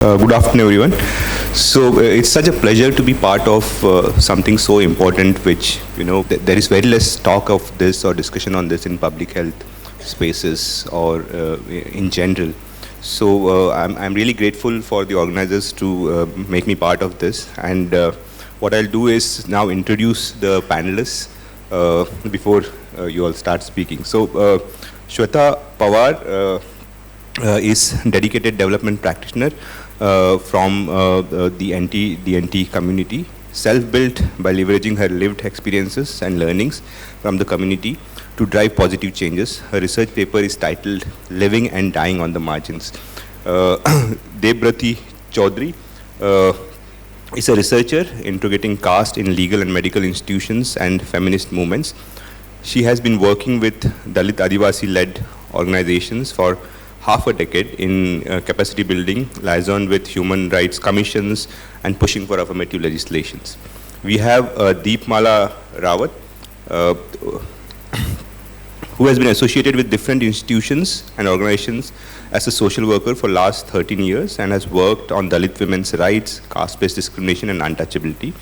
Good afternoon, everyone. It's such a pleasure to be part of something so important, which there is very less talk of this or discussion on this in public health spaces or in general. I'm really grateful for the organizers to make me part of this. And what I'll do is now introduce the panelists before you all start speaking. Shweta Pawar is dedicated development practitioner from the NT community, self-built by leveraging her lived experiences and learnings from the community to drive positive changes. Her research paper is titled Living and Dying on the Margins. Debabrati Chaudhary is a researcher integrating caste in legal and medical institutions and feminist movements. She has been working with Dalit Adivasi-led organizations for half a decade in capacity building, liaison with human rights commissions, and pushing for affirmative legislations. We have Deepmala Rawat, who has been associated with different institutions and organizations as a social worker for last 13 years and has worked on Dalit women's rights, caste-based discrimination, and untouchability.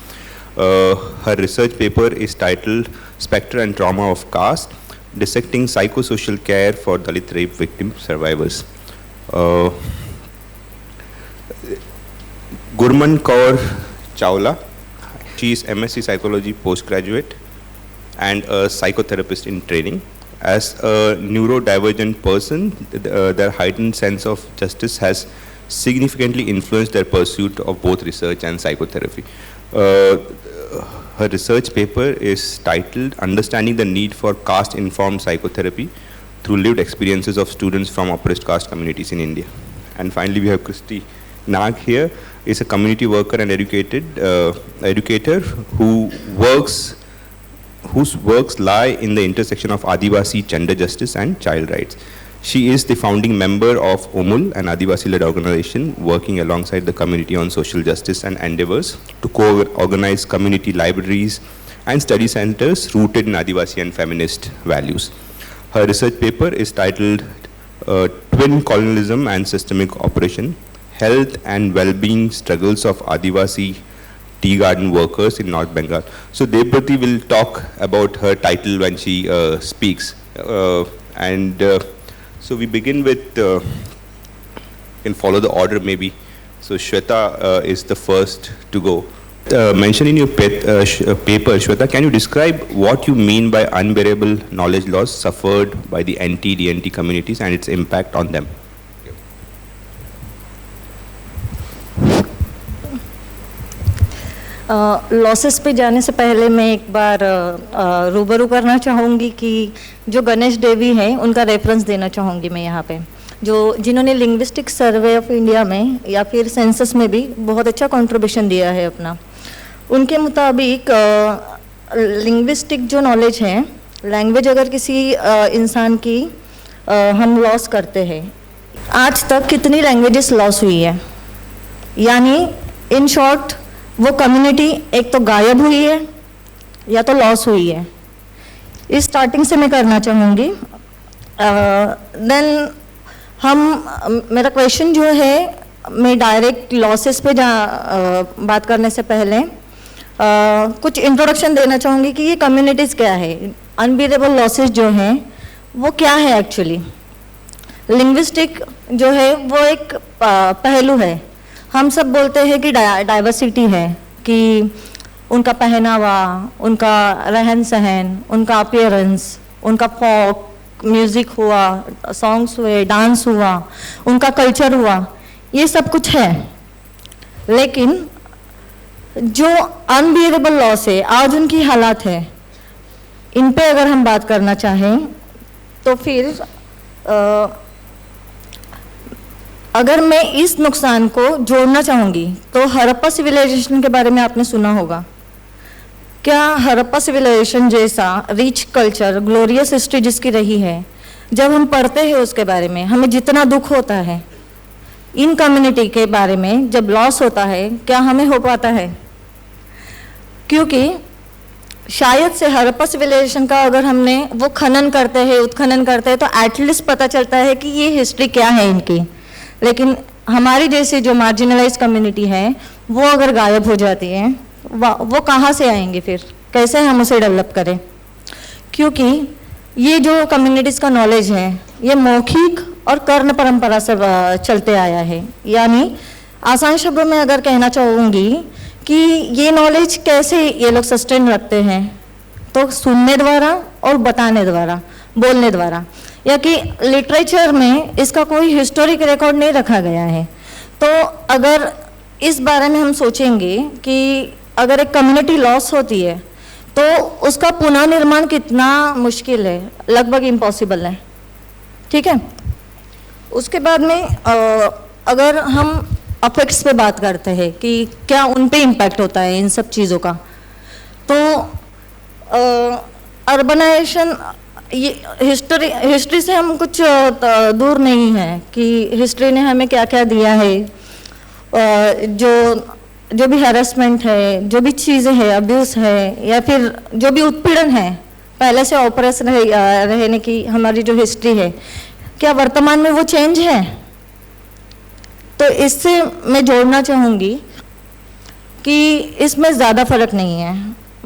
Her research paper is titled Spectre and Trauma of Caste, Dissecting Psychosocial Care for Dalit Rape Victim Survivors. Gurman Kaur Chawla, she is MSc Psychology postgraduate and a psychotherapist in training. As a neurodivergent person, their heightened sense of justice has significantly influenced their pursuit of both research and psychotherapy. Her research paper is titled Understanding the Need for Caste-Informed Psychotherapy Through Lived Experiences of Students from Oppressed Caste Communities in India. And finally, we have Christy Nag here, is a community worker and educator whose works lie in the intersection of Adivasi gender justice and child rights. She is the founding member of OMUL, an Adivasi-led organization working alongside the community on social justice and endeavors to co-organize community libraries and study centers rooted in Adivasi and feminist values. Her research paper is titled Twin Colonialism and Systemic Oppression, Health and Well-being Struggles of Adivasi Tea Garden Workers in North Bengal. So Debabrati will talk about her title when she speaks. So we begin with, can follow the order maybe. So Shweta is the first to go. Mention in your paper, Shweta, can you describe what you mean by unbearable knowledge loss suffered by the NT-DNT communities and its impact on them? Losses पे जाने से पहले मैं एक बार रूबरू करना चाहूँगी कि जो गणेश देवी हैं उनका रेफरेंस देना चाहूँगी मैं यहाँ पे, जो जिन्होंने लिंग्विस्टिक सर्वे ऑफ इंडिया में या फिर सेंसस में भी बहुत अच्छा कंट्रीब्यूशन दिया है अपना। उनके मुताबिक लिंग्विस्टिक जो नॉलेज है, लैंग्वेज अगर किसी इंसान की हम लॉस करते हैं, आज तक कितनी लैंग्वेजेस लॉस हुई है, यानी इन शॉर्ट वो कम्युनिटी एक तो गायब हुई है या तो लॉस हुई है। इस स्टार्टिंग से मैं करना चाहूँगी। देन मेरा क्वेश्चन जो है, मैं डायरेक्ट लॉसेस पे बात करने से पहले कुछ इंट्रोडक्शन देना चाहूँगी कि ये कम्युनिटीज़ क्या है, अनबियरेबल लॉसेस जो हैं वो क्या है एक्चुअली। लिंग्विस्टिक जो है वो एक पहलू है। हम सब बोलते हैं कि डाइवर्सिटी है, कि उनका पहनावा, उनका रहन सहन, उनका अपीयरेंस, उनका फोक म्यूज़िक हुआ, सॉन्ग्स हुए, डांस हुआ, उनका कल्चर हुआ, ये सब कुछ है। लेकिन जो अनबियरेबल लॉस है, आज उनकी हालात है, इन पे अगर हम बात करना चाहें तो फिर अगर मैं इस नुकसान को जोड़ना चाहूँगी तो हड़प्पा सिविलाइजेशन के बारे में आपने सुना होगा। क्या हड़प्पा सिविलाइजेशन जैसा रिच कल्चर, ग्लोरियस हिस्ट्री जिसकी रही है, जब हम पढ़ते हैं उसके बारे में हमें जितना दुख होता है, इन कम्युनिटी के बारे में जब लॉस होता है, क्या हमें हो पाता है? क्योंकि शायद से हड़प्पा सिविलाइजेशन का अगर हमने वो खनन करते हैं, उत्खनन करते हैं, तो एटलीस्ट पता चलता है कि ये हिस्ट्री क्या है इनकी। लेकिन हमारी जैसे जो मार्जिनलाइज कम्युनिटी है वो अगर गायब हो जाती है, वो कहाँ से आएंगे फिर, कैसे हम उसे डेवलप करें? क्योंकि ये जो कम्युनिटीज़ का नॉलेज है ये मौखिक और कर्ण परंपरा से चलते आया है। यानी आसान शब्दों में अगर कहना चाहूँगी कि ये नॉलेज कैसे ये लोग सस्टेन रखते हैं, तो सुनने द्वारा और बताने द्वारा, बोलने द्वारा, या कि लिटरेचर में इसका कोई हिस्टोरिक रिकॉर्ड नहीं रखा गया है। तो अगर इस बारे में हम सोचेंगे कि अगर एक कम्युनिटी लॉस होती है तो उसका पुनर्निर्माण कितना मुश्किल है, लगभग इम्पॉसिबल है। ठीक है, उसके बाद में अगर हम अफेक्ट्स पे बात करते हैं कि क्या उन पे इम्पैक्ट होता है इन सब चीज़ों का, तो अर्बनाइजेशन, ये हिस्ट्री से हम कुछ दूर नहीं है कि हिस्ट्री ने हमें क्या क्या दिया है। जो भी हैरेसमेंट है, जो भी चीज़ें हैं, अब्यूज़ है, या फिर जो भी उत्पीड़न है, पहले से ऑपरेस रहने की हमारी जो हिस्ट्री है, क्या वर्तमान में वो चेंज है? तो इससे मैं जोड़ना चाहूँगी कि इसमें ज़्यादा फर्क नहीं है।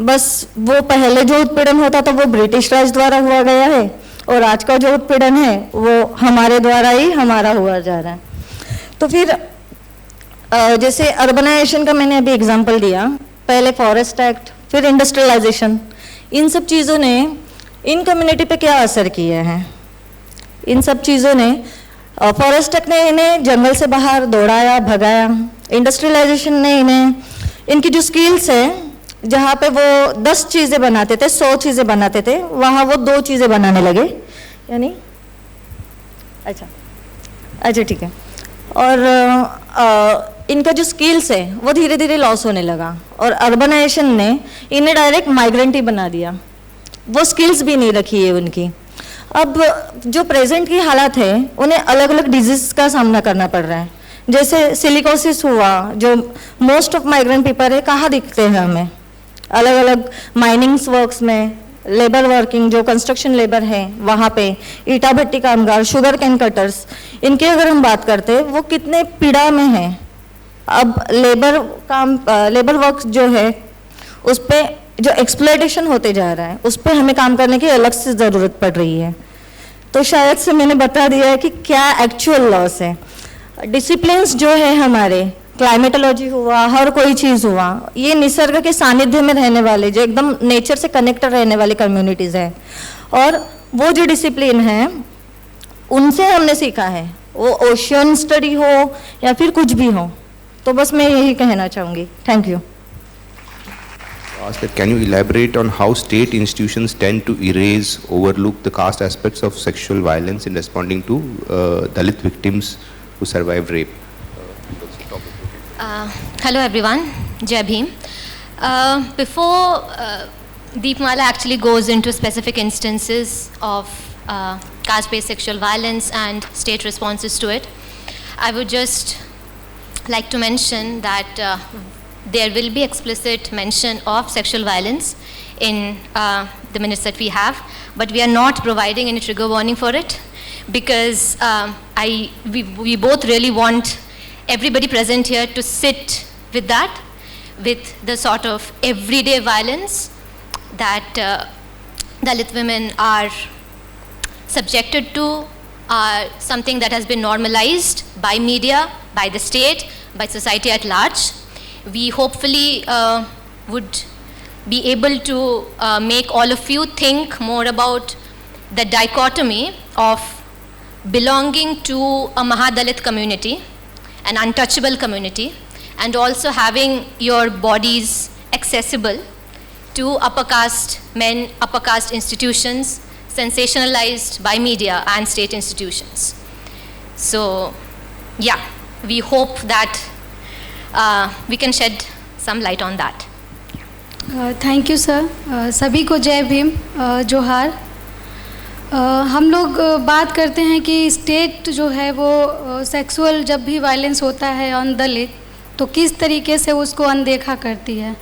बस वो पहले जो उत्पीड़न होता था वो ब्रिटिश राज द्वारा हुआ गया है, और आज का जो उत्पीड़न है वो हमारे द्वारा ही हमारा हुआ जा रहा है। तो फिर जैसे अर्बनाइजेशन का मैंने अभी एग्जांपल दिया, पहले फॉरेस्ट एक्ट, फिर इंडस्ट्रियलाइजेशन, इन सब चीज़ों ने इन कम्युनिटी पे क्या असर किया है? इन सब चीज़ों ने, फॉरेस्ट एक्ट ने इन्हें जंगल से बाहर दौड़ाया, भगाया। इंडस्ट्रियलाइजेशन ने इन्हें, इनकी जो स्किल्स है, जहाँ पे वो 10 चीज़ें बनाते थे, 100 चीज़ें बनाते थे, वहाँ वो 2 चीज़ें बनाने लगे। यानी अच्छा ठीक है। और इनका जो स्किल्स है वो धीरे धीरे लॉस होने लगा, और अर्बनाइजेशन ने इन्हें डायरेक्ट माइग्रेंट ही बना दिया, वो स्किल्स भी नहीं रखी है उनकी। अब जो प्रेजेंट की हालत है, उन्हें अलग अलग डिजीज का सामना करना पड़ रहा है। जैसे सिलिकोसिस हुआ, जो मोस्ट ऑफ माइग्रेंट पीपल है, कहाँ दिखते हैं हमें? अलग अलग माइनिंग्स वर्क्स में, लेबर वर्किंग, जो कंस्ट्रक्शन लेबर है वहाँ पे, ईटा भट्टी कामगार, शुगर कैन कटर्स, इनकी अगर हम बात करते हैं वो कितने पीड़ा में हैं। अब लेबर वर्क जो है उस पर जो एक्सप्लॉयटेशन होते जा रहा है, उस पर हमें काम करने की अलग से ज़रूरत पड़ रही है। तो शायद से मैंने बता दिया है कि क्या एक्चुअल लॉस है। डिसिप्लिन्स जो है हमारे, क्लाइमेटोलॉजी हुआ, हर कोई चीज़ हुआ, ये निसर्ग के सानिध्य में रहने वाले, जो एकदम नेचर से कनेक्टेड रहने वाली कम्युनिटीज़ हैं, और वो जो डिसिप्लिन है उनसे हमने सीखा है, वो ओशियन स्टडी हो या फिर कुछ भी हो। तो बस मैं यही कहना चाहूँगी। Thank you. Ask that, can you elaborate on how state institutions tend to erase, overlook the caste aspects of sexual violence in responding to Dalit victims who survived rape? Hello everyone, Jai Bhim. Before Deepmala actually goes into specific instances of caste-based sexual violence and state responses to it, I would just like to mention that there will be explicit mention of sexual violence in the minutes that we have, but we are not providing any trigger warning for it, because we both really want everybody present here to sit with that, with the sort of everyday violence that Dalit women are subjected to, are something that has been normalized by media, by the state, by society at large. We hopefully would be able to make all of you think more about the dichotomy of belonging to a Mahadalit community, an untouchable community, and also having your bodies accessible to upper caste men, upper caste institutions, sensationalized by media and state institutions. So, yeah, we hope that we can shed some light on that. Thank you sir. सभी को जय भीम, जोहार। हम लोग बात करते हैं कि स्टेट जो है वो सेक्सुअल जब भी वायलेंस होता है ऑन दलित, तो किस तरीके से उसको अनदेखा करती है।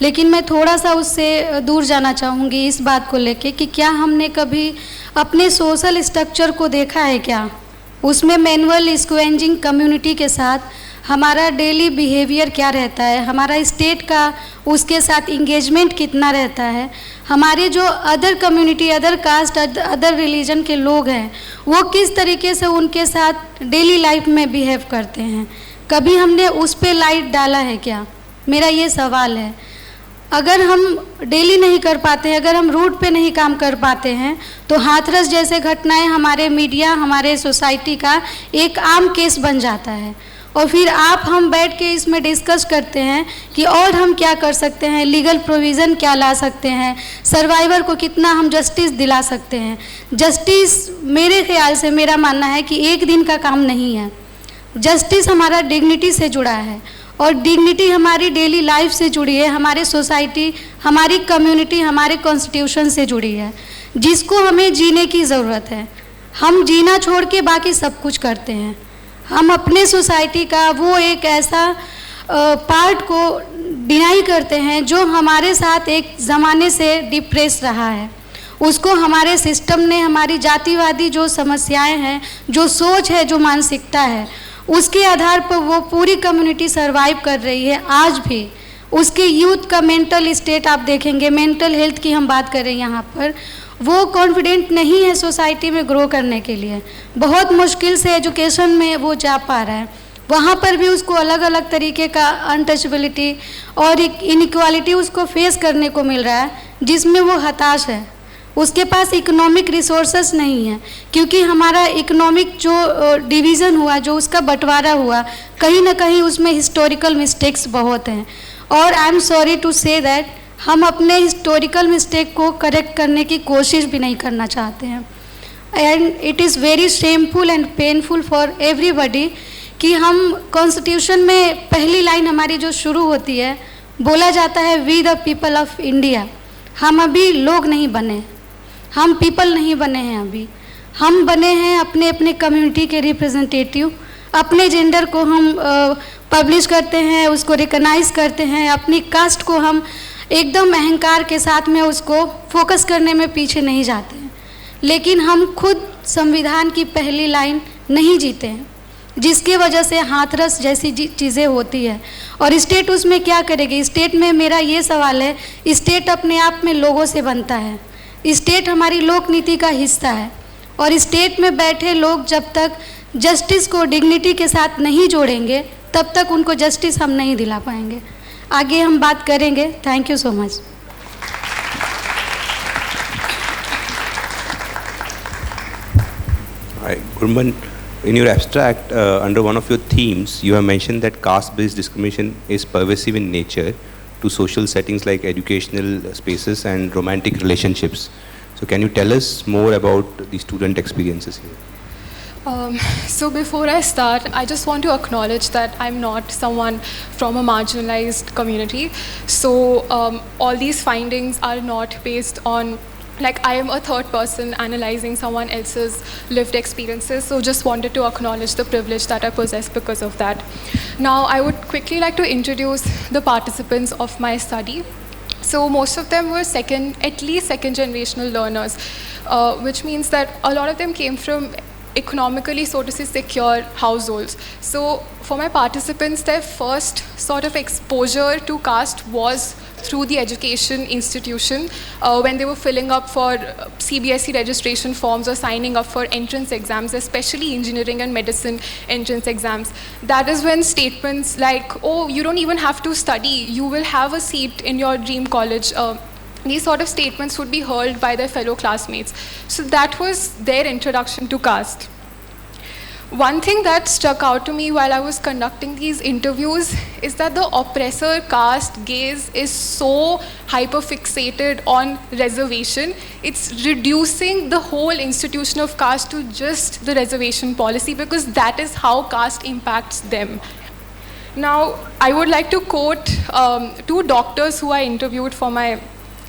लेकिन मैं थोड़ा सा उससे दूर जाना चाहूँगी इस बात को लेके कि क्या हमने कभी अपने सोशल स्ट्रक्चर को देखा है क्या? उसमें मैनुअल स्क्वेंजिंग कम्युनिटी के साथ हमारा डेली बिहेवियर क्या रहता है, हमारा स्टेट का उसके साथ इंगेजमेंट कितना रहता है, हमारे जो other community, other caste, other religion के लोग हैं वो किस तरीके से उनके साथ डेली लाइफ में बिहेव करते हैं, कभी हमने उस पे लाइट डाला है क्या? मेरा ये सवाल है। अगर हम डेली नहीं कर पाते हैं, अगर हम रूट पे नहीं काम कर पाते हैं, तो हाथरस जैसे घटनाएं हमारे मीडिया, हमारे सोसाइटी का एक आम केस बन जाता है और फिर हम बैठ के इसमें डिस्कस करते हैं कि और हम क्या कर सकते हैं, लीगल प्रोविज़न क्या ला सकते हैं, सर्वाइवर को कितना हम जस्टिस दिला सकते हैं। जस्टिस मेरे ख्याल से, मेरा मानना है कि एक दिन का काम नहीं है। जस्टिस हमारा डिग्निटी से जुड़ा है और डिग्निटी हमारी डेली लाइफ से जुड़ी है, हमारे सोसाइटी, हमारी कम्युनिटी, हमारे कॉन्स्टिट्यूशन से जुड़ी है, जिसको हमें जीने की ज़रूरत है। हम जीना छोड़ के बाकी सब कुछ करते हैं। हम अपने सोसाइटी का वो एक ऐसा पार्ट को डिनाई करते हैं जो हमारे साथ एक ज़माने से डिप्रेस रहा है। उसको हमारे सिस्टम ने, हमारी जातिवादी जो समस्याएं हैं, जो सोच है, जो मानसिकता है, उसके आधार पर वो पूरी कम्युनिटी सरवाइव कर रही है आज भी। उसके यूथ का मेंटल स्टेट आप देखेंगे, मेंटल हेल्थ की हम बात करें यहाँ पर, वो कॉन्फिडेंट नहीं है सोसाइटी में ग्रो करने के लिए। बहुत मुश्किल से एजुकेशन में वो जा पा रहा है। वहाँ पर भी उसको अलग अलग तरीके का अनटचेबिलिटी और इनइक्वालिटी उसको फेस करने को मिल रहा है, जिसमें वो हताश है। उसके पास इकोनॉमिक रिसोर्सेस नहीं है, क्योंकि हमारा इकोनॉमिक जो डिवीज़न हुआ, जो उसका बंटवारा हुआ, कहीं ना कहीं उसमें हिस्टोरिकल मिस्टेक्स बहुत हैं। और I am sorry to say that हम अपने हिस्टोरिकल मिस्टेक को करेक्ट करने की कोशिश भी नहीं करना चाहते हैं। And it is very shameful and painful for everybody कि हम कॉन्स्टिट्यूशन में पहली लाइन हमारी जो शुरू होती है, बोला जाता है we the people of India. हम अभी लोग नहीं बने, हम पीपल नहीं बने हैं अभी। हम बने हैं अपने अपने कम्युनिटी के रिप्रेजेंटेटिव। अपने जेंडर को हम पब्लिश करते हैं, उसको रिकॉग्नाइज करते हैं। अपनी कास्ट को हम एकदम अहंकार के साथ में उसको फोकस करने में पीछे नहीं जाते हैं, लेकिन हम खुद संविधान की पहली लाइन नहीं जीते हैं, जिसकी वजह से हाथरस जैसी चीज़ें होती है। और स्टेट उसमें क्या करेगी? स्टेट में मेरा ये सवाल है, स्टेट अपने आप में लोगों से बनता है। स्टेट हमारी लोक नीति का हिस्सा है और स्टेट में बैठे लोग जब तक जस्टिस को डिग्निटी के साथ नहीं जोड़ेंगे, तब तक उनको जस्टिस हम नहीं दिला पाएंगे। आगे हम बात करेंगे। Thank you so much. Gurman, in your abstract, under one of your themes, you have mentioned that caste-based discrimination is pervasive in nature to social settings like educational spaces and romantic relationships. So can you tell us more about the student experiences here? So before I start, I just want to acknowledge that I'm not someone from a marginalized community. So all these findings are not based on, like, I am a third person analyzing someone else's lived experiences. So just wanted to acknowledge the privilege that I possess because of that. Now I would quickly like to introduce the participants of my study. So most of them were at least second generational learners, which means that a lot of them came from economically, so to say, secure households. So for my participants, their first sort of exposure to caste was through the education institution, when they were filling up for CBSE registration forms or signing up for entrance exams, especially engineering and medicine entrance exams. That is when statements like, oh, you don't even have to study, you will have a seat in your dream college, these sort of statements would be hurled by their fellow classmates. So that was their introduction to caste. One thing that struck out to me while I was conducting these interviews is that the oppressor caste gaze is so hyperfixated on reservation. It's reducing the whole institution of caste to just the reservation policy, because that is how caste impacts them. Now, I would like to quote two doctors who I interviewed for my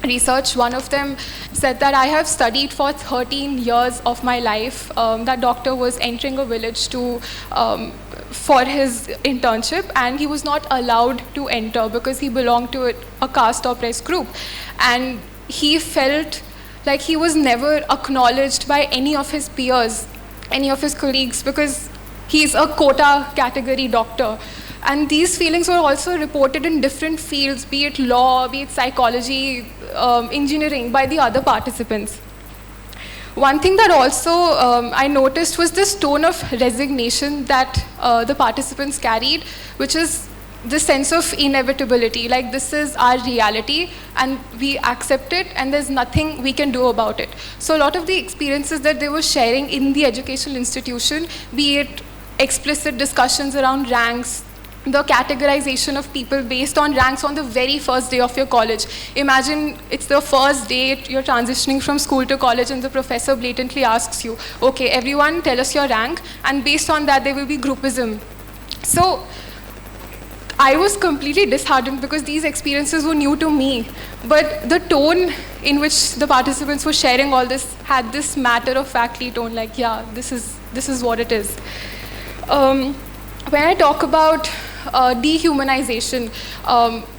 research. One of them said that I have studied for 13 years of my life. That doctor was entering a village for his internship, and he was not allowed to enter because he belonged to a caste oppressed group. And he felt like he was never acknowledged by any of his peers any of his colleagues because he's a quota category doctor. And these feelings were also reported in different fields, be it law, be it psychology, engineering, by the other participants. One thing that also I noticed was this tone of resignation that the participants carried, which is this sense of inevitability, like this is our reality and we accept it and there's nothing we can do about it. So a lot of the experiences that they were sharing in the educational institution, be it explicit discussions around ranks, the categorization of people based on ranks on the very first day of your college. Imagine it's the first day you're transitioning from school to college and the professor blatantly asks you, okay, everyone tell us your rank, and based on that there will be groupism. So I was completely disheartened because these experiences were new to me, but the tone in which the participants were sharing all this had this matter-of-factly tone, like, yeah, this is what it is. When I talk about dehumanization,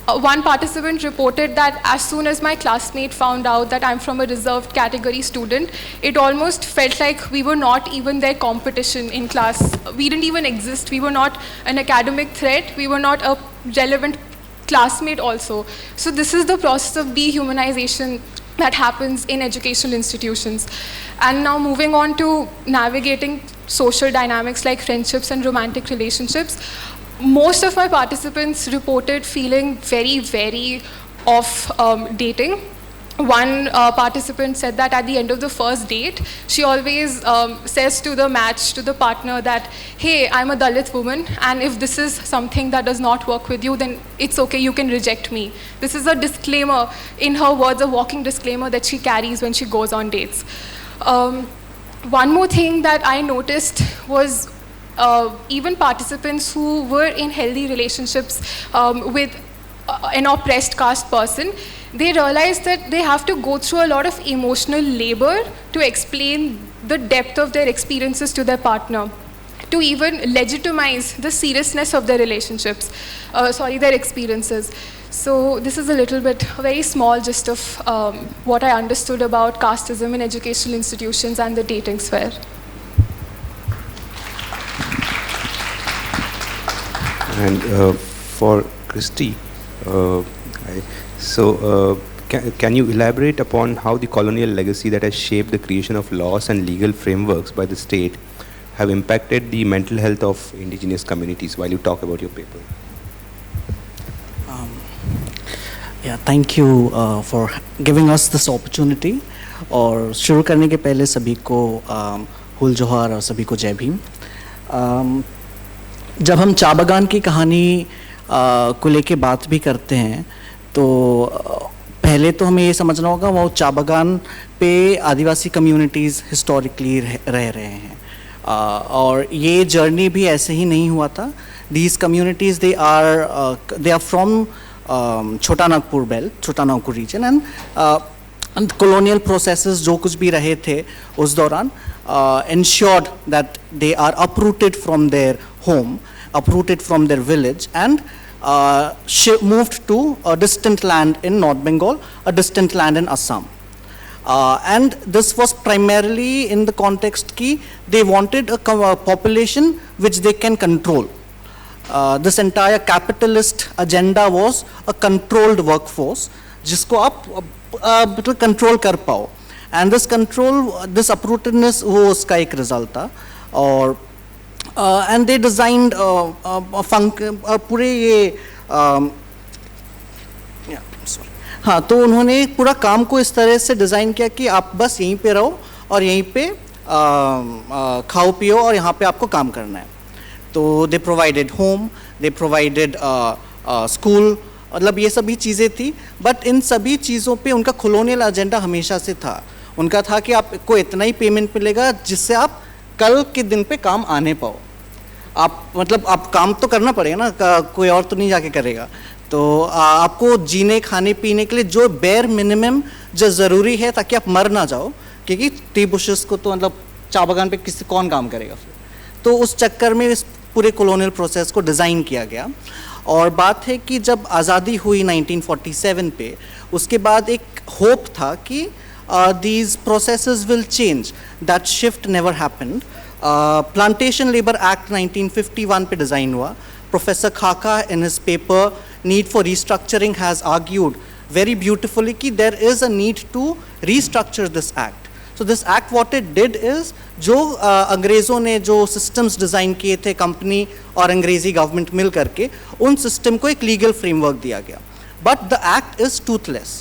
one participant reported that as soon as my classmate found out that I'm from a reserved category student, it almost felt like we were not even their competition in class. We didn't even exist. We were not an academic threat. We were not a relevant classmate also. So this is the process of dehumanization that happens in educational institutions. And now moving on to navigating social dynamics like friendships and romantic relationships, most of my participants reported feeling very wary of dating. One participant said that at the end of the first date, she always says to the match, to the partner that, hey, I'm a Dalit woman, and if this is something that does not work with you, then it's okay, you can reject me. This is a disclaimer, in her words, a walking disclaimer that she carries when she goes on dates. One more thing that I noticed was even participants who were in healthy relationships with an oppressed caste person, they realized that they have to go through a lot of emotional labor to explain the depth of their experiences to their partner, to even legitimize the seriousness of their relationships, their experiences. So this is a little bit, a very small gist of what I understood about casteism in educational institutions and the dating sphere. And for Christy, can you elaborate upon how the colonial legacy that has shaped the creation of laws and legal frameworks by the state have impacted the mental health of indigenous communities while you talk about your paper? Thank you for giving us this opportunity. और शुरू करने के पहले सभी को हुल जोहार और सभी को जय भीम. जब हम चा बागान की कहानी को लेके बात भी करते हैं तो पहले तो हमें ये समझना होगा वो चा बागान पे आदिवासी कम्युनिटीज़ हिस्टोरिकली रह रहे हैं और ये जर्नी भी ऐसे ही नहीं हुआ था. These communities they are from Chota Nagpur belt, Chota Nagpur region, and colonial processes जो कुछ भी रहे थे उस दौरान ensured that they are uprooted from their home, uprooted from their village, and moved to a distant land in North Bengal, a distant land in Assam. And this was primarily in the context कि they wanted a population which they can control. This entire capitalist agenda was a controlled workforce जिसको आप control कर पाओ, and this control, this uprootedness वो उसका एक result था. और and they designed पूरे ये हाँ, तो उन्होंने पूरा काम को इस तरह से डिज़ाइन किया कि आप बस यहीं पे रहो और यहीं पे खाओ पियो और यहाँ पे आपको काम करना है. तो दे प्रोवाइडेड होम, दे प्रोवाइडेड स्कूल, मतलब ये सभी चीज़ें थी. बट इन सभी चीज़ों पे उनका कॉलोनियल एजेंडा हमेशा से था. उनका था कि आपको इतना ही पेमेंट मिलेगा जिससे आप कल के दिन पे काम आने पाओ. आप मतलब आप काम तो करना पड़ेगा ना, कोई और तो नहीं जाके करेगा. तो आपको जीने खाने पीने के लिए जो बेयर मिनिमम जो ज़रूरी है ताकि आप मर ना जाओ, क्योंकि टी बुशेस को तो मतलब चा बागान पे किसी कौन काम करेगा फिर. तो उस चक्कर में इस पूरे कॉलोनियल प्रोसेस को डिज़ाइन किया गया. और बात है कि जब आज़ादी हुई 1947 पे, उसके बाद एक होप था कि these processes will change. That shift never happened. Plantation labour act 1951 पे डिज़ाइन हुआ. प्रोफेसर खाका in his paper need for restructuring has argued very beautifully कि there is a need to restructure this act. So this act what it did is जो अंग्रेज़ों ने जो systems design किए थे कंपनी और अंग्रेज़ी गवर्नमेंट मिल करके उन सिस्टम को एक लीगल फ्रेमवर्क दिया गया. But the act is toothless.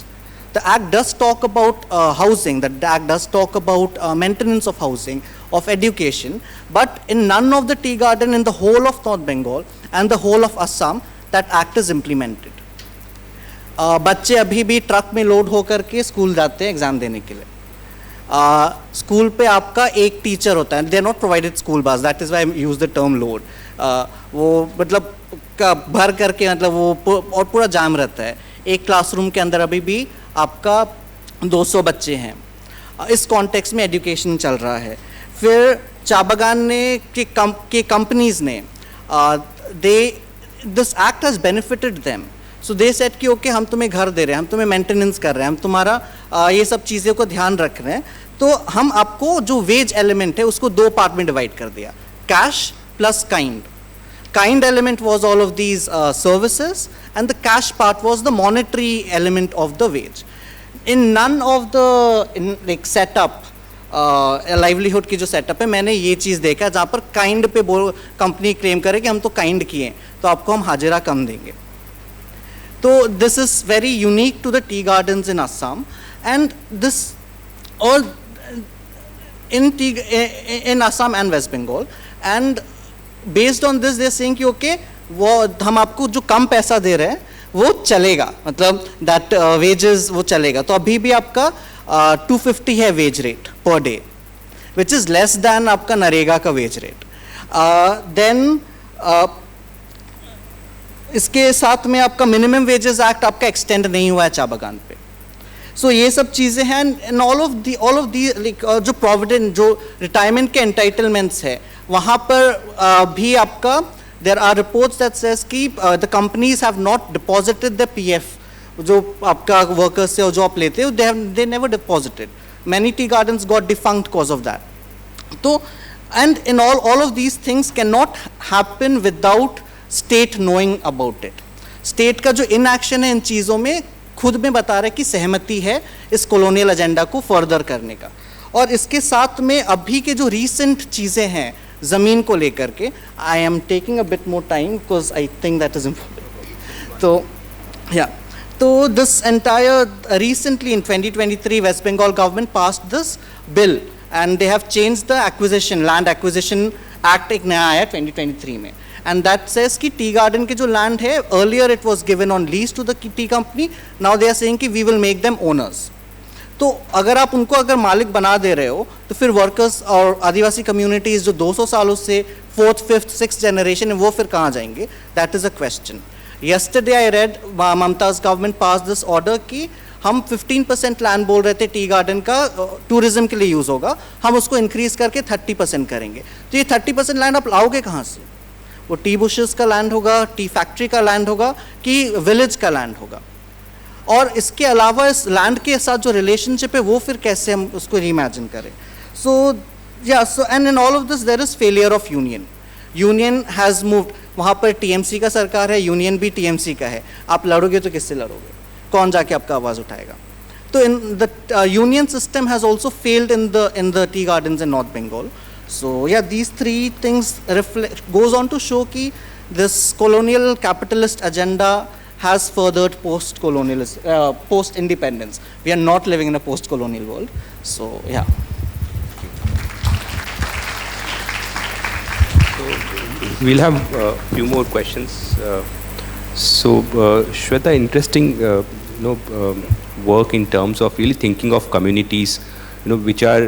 The act does talk about housing, the act does talk about maintenance of housing, of education, but in none of the tea garden in the whole of North Bengal and the whole of Assam that act is implemented. बच्चे अभी भी truck में load होकर के school जाते हैं exam देने के लिए. स्कूल पे आपका एक टीचर होता है. They are not provided school bus, that is why I use the term load. वो मतलब भर करके मतलब वो और पूरा जाम रहता है. एक क्लासरूम के अंदर अभी भी आपका 200 बच्चे हैं. इस कॉन्टेक्स्ट में एजुकेशन चल रहा है. फिर चाबगान ने के कंपनीज़ ने this act has benefited them. So they set कि ओके हम तुम्हें घर दे रहे हैं, हम तुम्हें मेंटेनेंस कर रहे हैं, हम तुम्हारा ये सब चीज़ों को ध्यान रख रहे हैं, तो हम आपको जो वेज एलिमेंट है उसको 2 पार्ट में डिवाइड कर दिया, cash plus kind. Kind element was all of these services and the cash part was the monetary element of the wage. In none of the like setup livelihood की जो setup है मैंने ये चीज़ देखा जहाँ पर काइंड पे कंपनी क्लेम करे कि हम तो काइंड किए तो आपको हम हाजिरा कम देंगे. So this is very unique to the tea gardens in Assam, and this all in Assam and West Bengal, and based on this they are saying कि okay वो हम आपको जो कम पैसा दे रहे हैं वो चलेगा, मतलब that wages वो चलेगा. तो अभी भी आपका 250 है wage rate per day, which is less than आपका नरेगा का वेज रेट. Then इसके साथ में आपका मिनिमम वेजेस एक्ट आपका एक्सटेंड नहीं हुआ है चाबगान पे. सो ये सब चीज़ें हैं. एंड ऑल ऑफ दी जो प्रोविडेंट जो रिटायरमेंट के एंटाइटलमेंट्स है वहाँ पर भी आपका there are reports that says कि the companies have not deposited the PF जो आपका वर्कर्स से जो आप लेते हो they never deposited. Many tea gardens got defunct cause of that. तो and in all of these things can not happen without state knowing about it. State का जो इनएक्शन है इन चीज़ों में खुद में बता रहा है कि सहमति है इस कॉलोनियल एजेंडा को फर्दर करने का. और इसके साथ में अभी के जो रीसेंट चीज़ें हैं ज़मीन को लेकर के, I am taking a bit more time because I think that is important. तो या तो this entire recently in 2023 West Bengal government passed this bill and they have change the acquisition land acquisition act एक नया आया 2023 में. And that says कि tea garden के जो लैंड है earlier it was given on lease to the T company, now they are saying कि we will make them owners. तो अगर आप उनको अगर मालिक बना दे रहे हो तो फिर वर्कर्स और आदिवासी कम्युनिटीज़ जो 200 सालों से 4th, 5th, 6th जनरेशन है वो फिर कहाँ जाएंगे? That is a question. Yesterday I read Mumtaz government pass this order कि हम 15% लैंड बोल रहे थे टी गार्डन का टूरिज्म के लिए यूज़ होगा, हम उसको इंक्रीज़ करके 30% करेंगे. तो ये 30% लैंड आप लाओगे कहाँ से? वो टी बुशेस का लैंड होगा, टी फैक्ट्री का लैंड होगा कि विलेज का लैंड होगा? और इसके अलावा इस लैंड के साथ जो रिलेशनशिप है वो फिर कैसे हम उसको रीइमेजिन करें? सो या so and in all of this there is failure of union. Union has moved. वहाँ पर टीएमसी का सरकार है, यूनियन भी टीएमसी का है. आप लड़ोगे तो किससे लड़ोगे? कौन जाके आपका आवाज़ उठाएगा? तो in the union system has also failed in the tea gardens in North Bengal. So yeah, these 3 things goes on to show कि this colonial capitalist agenda has furthered post-colonialism, post-independence. We are not living in a post-colonial world. So yeah. So we'll have a few more questions. Shweta, interesting work in terms of really thinking of communities, which are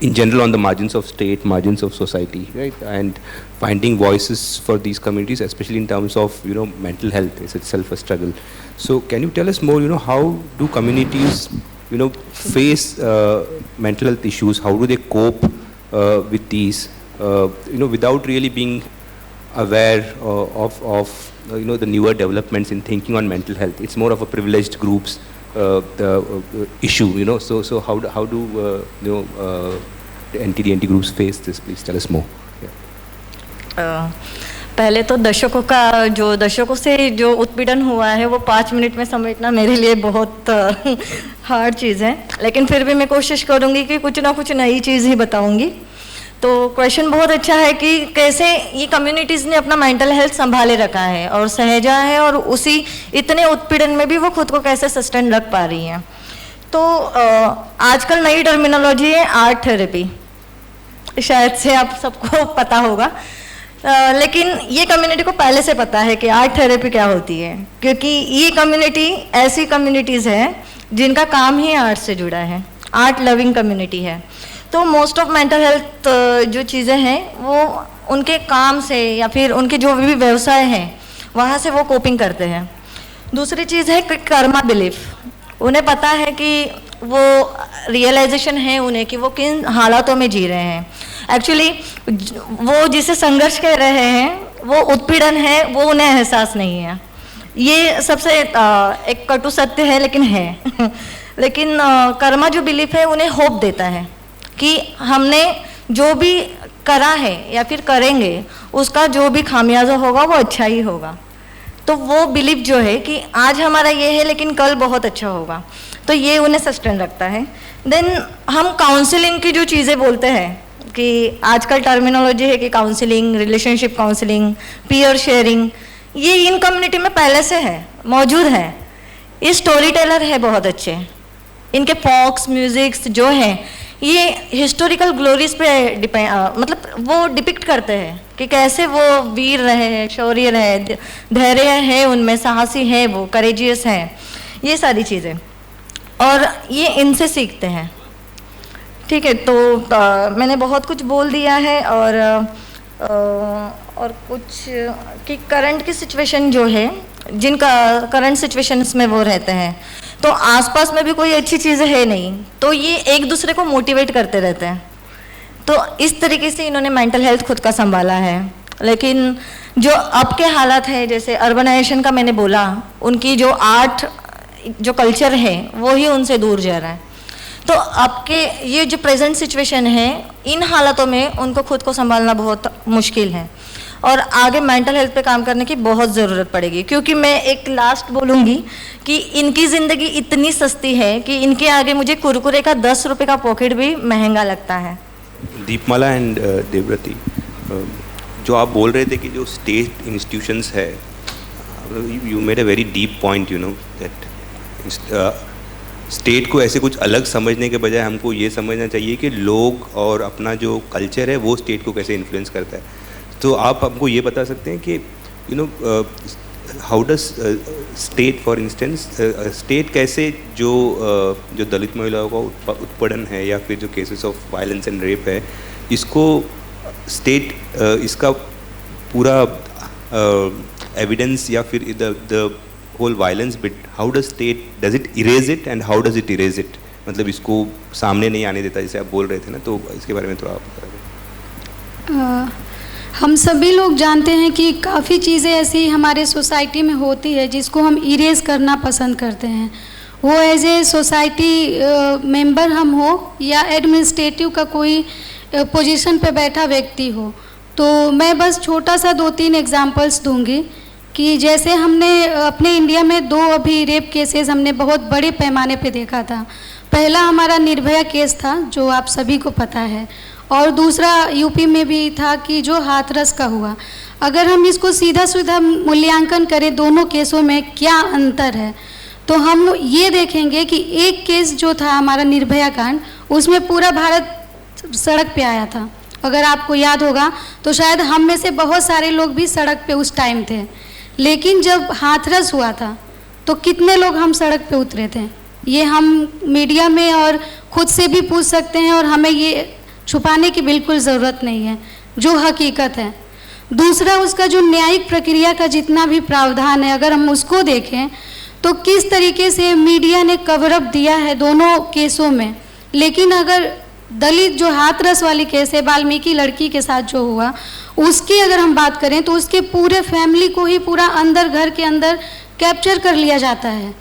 in general on the margins of state, margins of society, right? And finding voices for these communities, especially in terms of mental health is itself a struggle. So can you tell us more? How do communities face mental health issues? How do they cope with these? Without really being aware of the newer developments in thinking on mental health. It's more of a privileged groups the issue. So how do anti-DNT groups face this? Please tell us more. पहले तो दशकों से जो उत्पीड़न हुआ है वो 5 minute में समेटना मेरे लिए बहुत हार्ड चीज़ है, लेकिन फिर भी मैं कोशिश करूँगी कि कुछ ना कुछ नई चीज़ ही बताऊँगी। तो क्वेश्चन बहुत अच्छा है कि कैसे ये कम्युनिटीज़ ने अपना मेंटल हेल्थ संभाले रखा है और सहेजा है, और उसी इतने उत्पीड़न में भी वो खुद को कैसे सस्टेन रख पा रही हैं। तो आजकल नई टर्मिनोलॉजी है आर्ट थेरेपी, शायद से आप सबको पता होगा, लेकिन ये कम्युनिटी को पहले से पता है कि आर्ट थेरेपी क्या होती है, क्योंकि ये कम्युनिटी ऐसी कम्युनिटीज़ है जिनका काम ही आर्ट से जुड़ा है, आर्ट लविंग कम्युनिटी है। तो मोस्ट ऑफ मेंटल हेल्थ जो चीज़ें हैं वो उनके काम से या फिर उनके जो भी व्यवसाय हैं वहाँ से वो कोपिंग करते हैं। दूसरी चीज़ है कर्मा बिलीफ, उन्हें पता है कि वो रियलाइजेशन है उन्हें कि वो किन हालातों में जी रहे हैं। एक्चुअली वो जिसे संघर्ष कह रहे हैं वो उत्पीड़न है, वो उन्हें एहसास नहीं है। ये सबसे एक कटु सत्य है, लेकिन है लेकिन कर्मा जो बिलीफ है उन्हें होप देता है कि हमने जो भी करा है या फिर करेंगे उसका जो भी खामियाजा होगा वो अच्छा ही होगा। तो वो बिलीफ जो है कि आज हमारा ये है लेकिन कल बहुत अच्छा होगा, तो ये उन्हें सस्टेन रखता है। देन हम काउंसलिंग की जो चीज़ें बोलते हैं कि आजकल टर्मिनोलॉजी है कि counselling, relationship counselling, peer sharing, ये इन कम्युनिटी में पहले से है, मौजूद है। ये स्टोरी टेलर है बहुत अच्छे, इनके फॉक्स म्यूजिक्स जो हैं ये हिस्टोरिकल ग्लोरीज पे मतलब वो डिपिक्ट करते हैं कि कैसे वो वीर रहे, शौर्य रहे, धैर्य है उनमें, साहसी है, वो करेजियस है, ये सारी चीज़ें, और ये इनसे सीखते हैं। ठीक है, तो मैंने बहुत कुछ बोल दिया है, और कुछ कि करंट की सिचुएशन जो है, जिनका करंट सिचुएशंस में वो रहते हैं, तो आसपास में भी कोई अच्छी चीज़ें है नहीं, तो ये एक दूसरे को मोटिवेट करते रहते हैं। तो इस तरीके से इन्होंने मेंटल हेल्थ खुद का संभाला है। लेकिन जो अब के हालात है, जैसे अर्बनाइजेशन का मैंने बोला, उनकी जो आर्ट जो कल्चर है वो ही उनसे दूर जा रहा है। तो अब के ये जो प्रेजेंट सिचुएशन है, इन हालातों में उनको खुद को संभालना बहुत मुश्किल है, और आगे मेंटल हेल्थ पे काम करने की बहुत ज़रूरत पड़ेगी। क्योंकि मैं एक लास्ट बोलूँगी कि इनकी ज़िंदगी इतनी सस्ती है कि इनके आगे मुझे कुरकुरे का 10 रुपये का पॉकेट भी महंगा लगता है। दीपमाला एंड देवव्रती, जो आप बोल रहे थे कि जो स्टेट इंस्टीट्यूशंस है, you made a very deep point, you know that state को ऐसे कुछ अलग समझने के बजाय हमको ये समझना चाहिए कि लोग और अपना जो कल्चर है वो स्टेट को कैसे इन्फ्लुएंस करता है। तो आप हमको ये बता सकते हैं कि you know how does state, for instance state कैसे जो दलित महिलाओं का उत्पीड़न है या फिर जो cases of violence and rape है, इसको स्टेट इसका पूरा एविडेंस या फिर the whole violence bit, how does state, does it erase it and how does it erase it, मतलब इसको सामने नहीं आने देता जैसे आप बोल रहे थे ना, तो इसके बारे में थोड़ा आप बताइए। हम सभी लोग जानते हैं कि काफ़ी चीज़ें ऐसी हमारे सोसाइटी में होती है जिसको हम इरेज करना पसंद करते हैं। वो एज ए सोसाइटी मेंबर हम हो या एडमिनिस्ट्रेटिव का कोई पोजीशन पे बैठा व्यक्ति हो। तो मैं बस छोटा सा 2-3 एग्जांपल्स दूंगी कि जैसे हमने अपने इंडिया में 2 अभी रेप केसेस हमने बहुत बड़े पैमाने पे देखा था। पहला हमारा निर्भया केस था जो आप सभी को पता है, और दूसरा यूपी में भी था कि जो हाथरस का हुआ। अगर हम इसको सीधा सीधा मूल्यांकन करें दोनों केसों में क्या अंतर है, तो हम ये देखेंगे कि एक केस जो था हमारा निर्भया कांड, उसमें पूरा भारत सड़क पे आया था। अगर आपको याद होगा तो शायद हम में से बहुत सारे लोग भी सड़क पे उस टाइम थे। लेकिन जब हाथरस हुआ था तो कितने लोग हम सड़क पे उतरे थे, ये हम मीडिया में और खुद से भी पूछ सकते हैं, और हमें ये छुपाने की बिल्कुल ज़रूरत नहीं है जो हकीकत है। दूसरा, उसका जो न्यायिक प्रक्रिया का जितना भी प्रावधान है, अगर हम उसको देखें तो किस तरीके से मीडिया ने कवरअप दिया है दोनों केसों में। लेकिन अगर दलित जो हाथरस वाली केस है, वाल्मीकि लड़की के साथ जो हुआ, उसकी अगर हम बात करें तो उसके पूरे फैमिली को ही पूरा अंदर घर के अंदर कैप्चर कर लिया जाता है।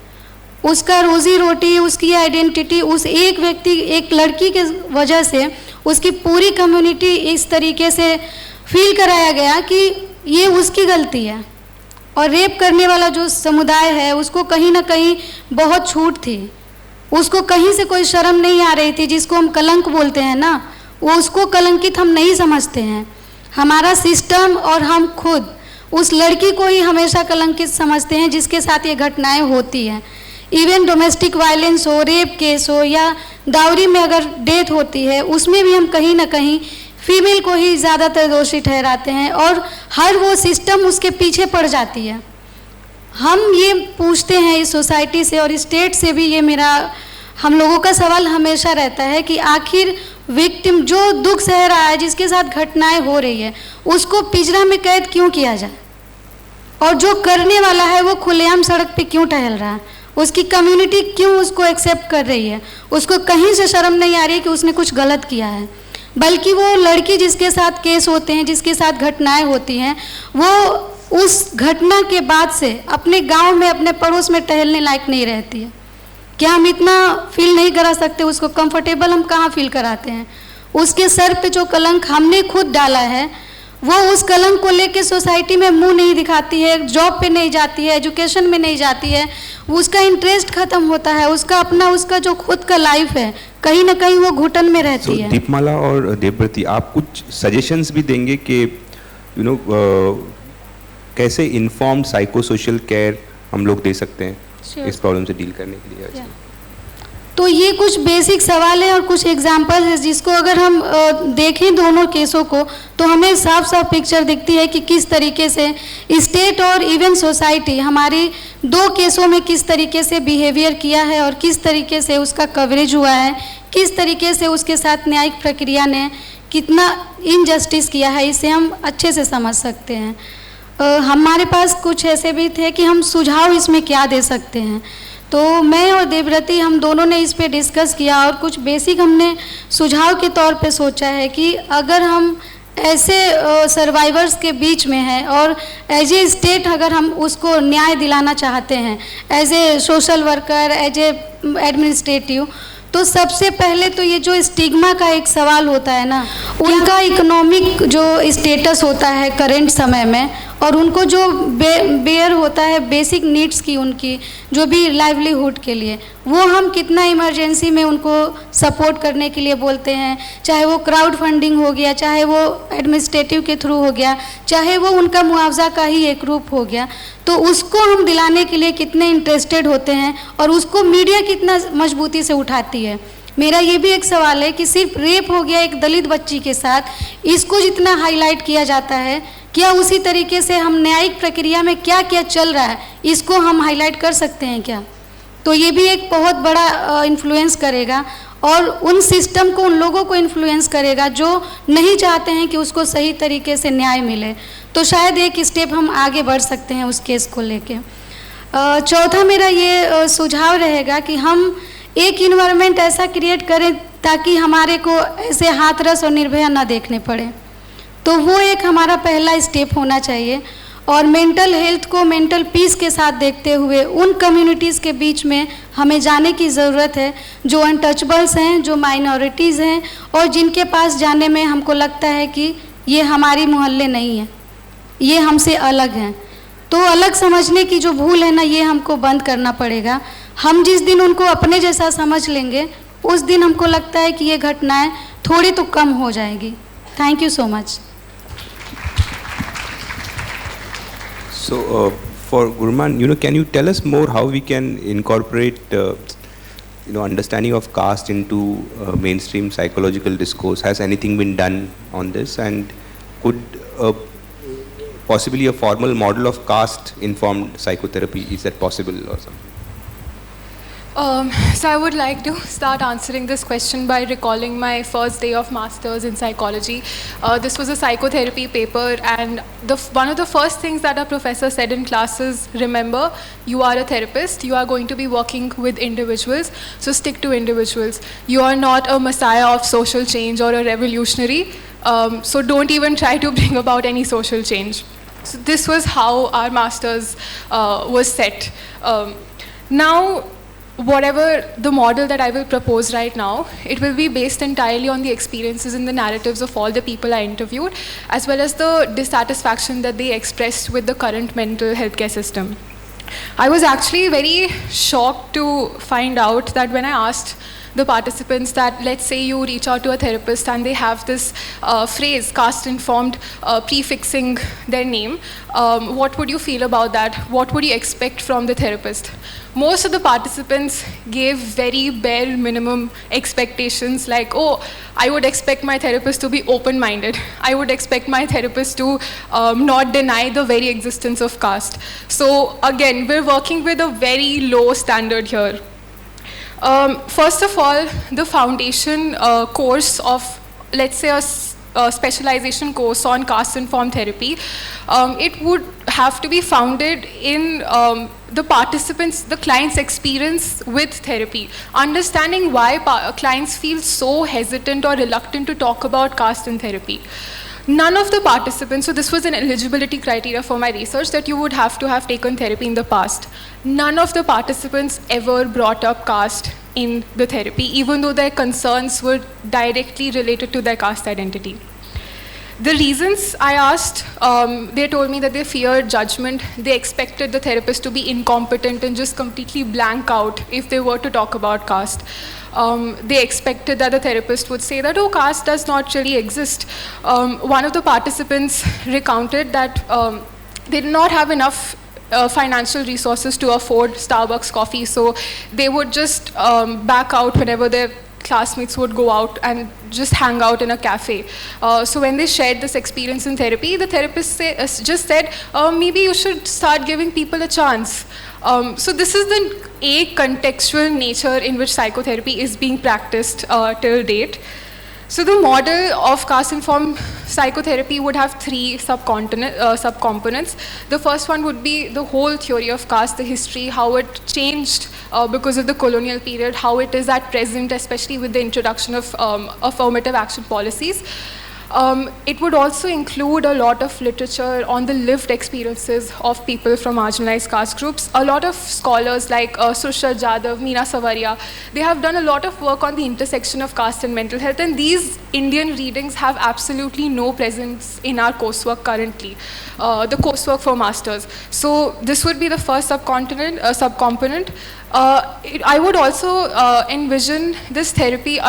उसका रोजी रोटी, उसकी आइडेंटिटी उस एक व्यक्ति, एक लड़की के वजह से उसकी पूरी कम्युनिटी इस तरीके से फील कराया गया कि ये उसकी गलती है, और रेप करने वाला जो समुदाय है उसको कहीं ना कहीं बहुत छूट थी, उसको कहीं से कोई शर्म नहीं आ रही थी। जिसको हम कलंक बोलते हैं ना, वो उसको कलंकित हम नहीं समझते हैं। हमारा सिस्टम और हम खुद उस लड़की को ही हमेशा कलंकित समझते हैं जिसके साथ ये घटनाएं होती हैं। इवन डोमेस्टिक वायलेंस हो, रेप केस हो, या डाउरी में अगर डेथ होती है, उसमें भी हम कहीं ना कहीं फीमेल को ही ज़्यादातर दोषी ठहराते हैं, और हर वो सिस्टम उसके पीछे पड़ जाती है। हम ये पूछते हैं इस सोसाइटी से और स्टेट से भी, ये मेरा हम लोगों का सवाल हमेशा रहता है कि आखिर विक्टिम जो दुख सह रहा है, जिसके साथ घटनाएं हो रही है, उसको पिंजरा में कैद क्यों किया जाए, और जो करने वाला है वो खुलेआम सड़क पे क्यों टहल रहा है, उसकी कम्युनिटी क्यों उसको एक्सेप्ट कर रही है, उसको कहीं से शर्म नहीं आ रही है कि उसने कुछ गलत किया है। बल्कि वो लड़की जिसके साथ केस होते हैं, जिसके साथ घटनाएं होती हैं, वो उस घटना के बाद से अपने गांव में, अपने पड़ोस में टहलने लायक नहीं रहती है। क्या हम इतना फील नहीं करा सकते? उसको कंफर्टेबल हम कहाँ फील कराते हैं? उसके सर पे जो कलंक हमने खुद डाला है, वो उस कलंक को लेके सोसाइटी में मुंह नहीं दिखाती है, जॉब पे नहीं जाती है, एजुकेशन में नहीं जाती है, उसका इंटरेस्ट खत्म होता है, उसका अपना, उसका जो खुद का लाइफ है, कहीं ना कहीं वो घुटन में रहती है। दीपमाला और देवव्रती, आप कुछ सजेशंस भी देंगे कि कैसे इन्फॉर्म्ड साइको सोशल केयर हम लोग दे सकते हैं इस प्रॉब्लम से डील करने के लिए? तो ये कुछ बेसिक सवाल है और कुछ एग्जाम्पल है, जिसको अगर हम देखें दोनों केसों को, तो हमें साफ साफ पिक्चर दिखती है कि किस तरीके से स्टेट और इवन सोसाइटी हमारी दो केसों में किस तरीके से बिहेवियर किया है और किस तरीके से उसका कवरेज हुआ है, किस तरीके से उसके साथ न्यायिक प्रक्रिया ने कितना इनजस्टिस किया है। इसे हम अच्छे से समझ सकते हैं। हमारे पास कुछ ऐसे भी थे कि हम सुझाव इसमें क्या दे सकते हैं, तो मैं और देवव्रती हम दोनों ने इस पे डिस्कस किया और कुछ बेसिक हमने सुझाव के तौर पे सोचा है कि अगर हम ऐसे सर्वाइवर्स के बीच में हैं और एज ए स्टेट अगर हम उसको न्याय दिलाना चाहते हैं, as a social worker, as a administrative, तो सबसे पहले तो ये जो स्टिग्मा का एक सवाल होता है ना, उनका इकोनॉमिक जो स्टेटस होता है करेंट समय में, और उनको जो बेयर होता है बेसिक नीड्स की, उनकी जो भी लाइवलीहुड के लिए, वो हम कितना इमरजेंसी में उनको सपोर्ट करने के लिए बोलते हैं, चाहे वो क्राउड फंडिंग हो गया, चाहे वो एडमिनिस्ट्रेटिव के थ्रू हो गया, चाहे वो उनका मुआवजा का ही एक रूप हो गया, तो उसको हम दिलाने के लिए कितने इंटरेस्टेड होते हैं और उसको मीडिया कितना मजबूती से उठाती है। मेरा ये भी एक सवाल है कि सिर्फ रेप हो गया एक दलित बच्ची के साथ, इसको जितना हाईलाइट किया जाता है, क्या उसी तरीके से हम न्यायिक प्रक्रिया में क्या क्या चल रहा है इसको हम हाईलाइट कर सकते हैं क्या? तो ये भी एक बहुत बड़ा इन्फ्लुएंस करेगा और उन सिस्टम को, उन लोगों को इन्फ्लुएंस करेगा जो नहीं चाहते हैं कि उसको सही तरीके से न्याय मिले। तो शायद एक स्टेप हम आगे बढ़ सकते हैं उस केस को लेके। चौथा मेरा ये सुझाव रहेगा कि हम एक इन्वायरमेंट ऐसा क्रिएट करें ताकि हमारे को ऐसे हाथरस और निर्भया ना देखने पड़े। तो वो एक हमारा पहला स्टेप होना चाहिए। और मेंटल हेल्थ को मेंटल पीस के साथ देखते हुए उन कम्युनिटीज़ के बीच में हमें जाने की ज़रूरत है जो अनटचबल्स हैं, जो माइनॉरिटीज़ हैं और जिनके पास जाने में हमको लगता है कि ये हमारी मोहल्ले नहीं है, ये हमसे अलग हैं। तो अलग समझने की जो भूल है ना, ये हमको बंद करना पड़ेगा। हम जिस दिन उनको अपने जैसा समझ लेंगे, उस दिन हमको लगता है कि ये घटनाएं थोड़ी तो कम हो जाएगी। Thank you so much. So, for Gurman, can you tell us more how we can incorporate, understanding of caste into mainstream psychological discourse? Has anything been done on this? And could possibly a formal model of caste-informed psychotherapy, is that possible or something? So I would like to start answering this question by recalling my first day of masters in psychology. This was a psychotherapy paper, and one of the first things that our professor said in class is, remember, you are a therapist, you are going to be working with individuals, so stick to individuals. You are not a messiah of social change or a revolutionary, so don't even try to bring about any social change. So this was how our masters was set. Now, whatever the model that I will propose right now, it will be based entirely on the experiences and the narratives of all the people I interviewed, as well as the dissatisfaction that they expressed with the current mental health care system. I was actually very shocked to find out that when I asked the participants that, let's say you reach out to a therapist and they have this phrase, caste-informed, prefixing their name, what would you feel about that? What would you expect from the therapist? Most of the participants gave very bare minimum expectations like, oh, I would expect my therapist to be open-minded. I would expect my therapist to not deny the very existence of caste. So again, we're working with a very low standard here. First of all, the foundation course of, let's say, a specialization course on caste-informed therapy, it would have to be founded in the participants, the client's experience with therapy, understanding why clients feel so hesitant or reluctant to talk about caste in therapy. None of the participants, so this was an eligibility criteria for my research, that you would have to have taken therapy in the past. None of the participants ever brought up caste in the therapy, even though their concerns were directly related to their caste identity. The reasons I asked, they told me that they feared judgment. They expected the therapist to be incompetent and just completely blank out if they were to talk about caste. They expected that the therapist would say that, oh, caste does not really exist. One of the participants recounted that they did not have enough financial resources to afford Starbucks coffee, so they would just back out whenever their classmates would go out and just hang out in a cafe. So when they shared this experience in therapy, the therapist just said, maybe you should start giving people a chance. So this is the contextual nature in which psychotherapy is being practiced till date. So the model of caste-informed psychotherapy would have three subcomponents. The first one would be the whole theory of caste, the history, how it changed because of the colonial period, how it is at present, especially with the introduction of affirmative action policies. It would also include a lot of literature on the lived experiences of people from marginalized caste groups. A lot of scholars like Sushil Jadhav, Meena Savaria, they have done a lot of work on the intersection of caste and mental health, and these Indian readings have absolutely no presence in our coursework currently, the coursework for masters. So this would be the first subcomponent. I would also envision this therapy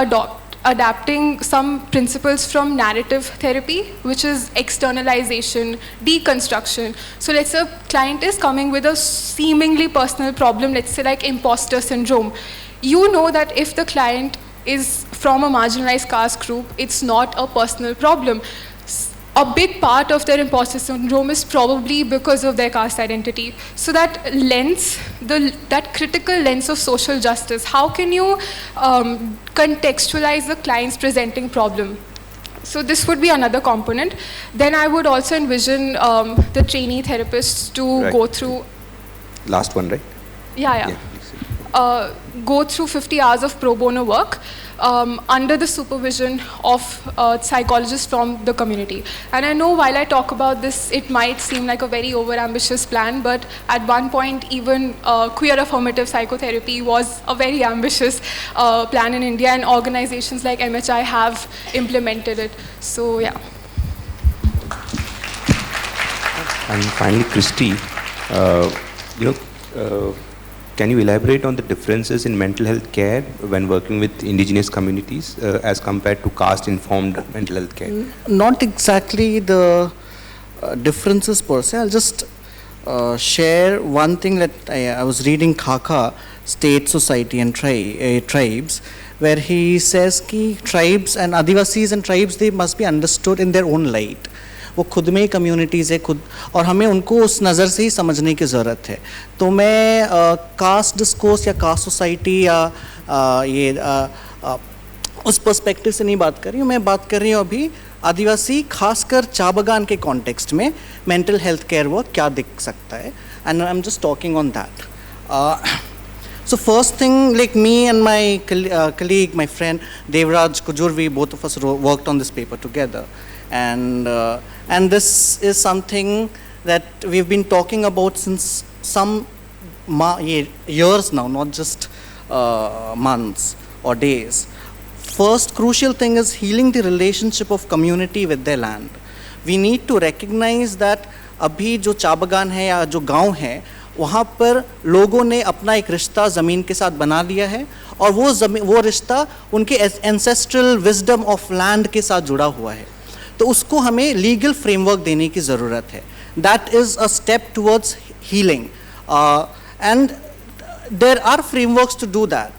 adapting some principles from narrative therapy, which is externalization, deconstruction. So let's say a client is coming with a seemingly personal problem, let's say like imposter syndrome. You know that if the client is from a marginalized caste group, it's not a personal problem. A big part of their imposter syndrome is probably because of their caste identity. So that lens, that critical lens of social justice, how can you contextualize the client's presenting problem? So this would be another component. Then I would also envision the trainee therapists to go through... Last one, right? Yeah. Go through 50 hours of pro bono work under the supervision of psychologists from the community. And I know while I talk about this, it might seem like a very overambitious plan, but at one point even queer affirmative psychotherapy was a very ambitious plan in India, and organizations like MHI have implemented it. So yeah. And finally, Christy, can you elaborate on the differences in mental health care when working with indigenous communities as compared to caste-informed mental health care? Not exactly the differences per se. I'll just share one thing that I was reading Khaka, State, Society and Tribes, where he says that tribes and Adivasis and tribes, they must be understood in their own light. वो खुद में ही communities है खुद, और हमें उनको उस नज़र से ही समझने की ज़रूरत है. तो मैं कास्ट डिस्कोर्स या कास्ट सोसाइटी या उस पर्सपेक्टिव से नहीं बात कर रही हूँ. मैं बात कर रही हूँ अभी आदिवासी, खासकर चा बागान के कॉन्टेक्स्ट में मेंटल हेल्थ केयर वर्क क्या दिख सकता है, and I am just talking on that. So first thing, like me and my colleague, my friend Devraj Kujurvi, both of us worked on this paper together. And this is something that we've been talking about since some years now, not just months or days. First crucial thing is healing the relationship of community with their land. We need to recognize that अभी जो चा बागान है या जो गांव है वहाँ पर लोगों ने अपना एक रिश्ता ज़मीन के साथ बना लिया है और वो रिश्ता उनके एंसेस्ट्रल विजडम ऑफ लैंड के साथ जुड़ा हुआ है. तो उसको हमें लीगल फ्रेमवर्क देने की ज़रूरत है. That is a step towards healing and there are frameworks to do that.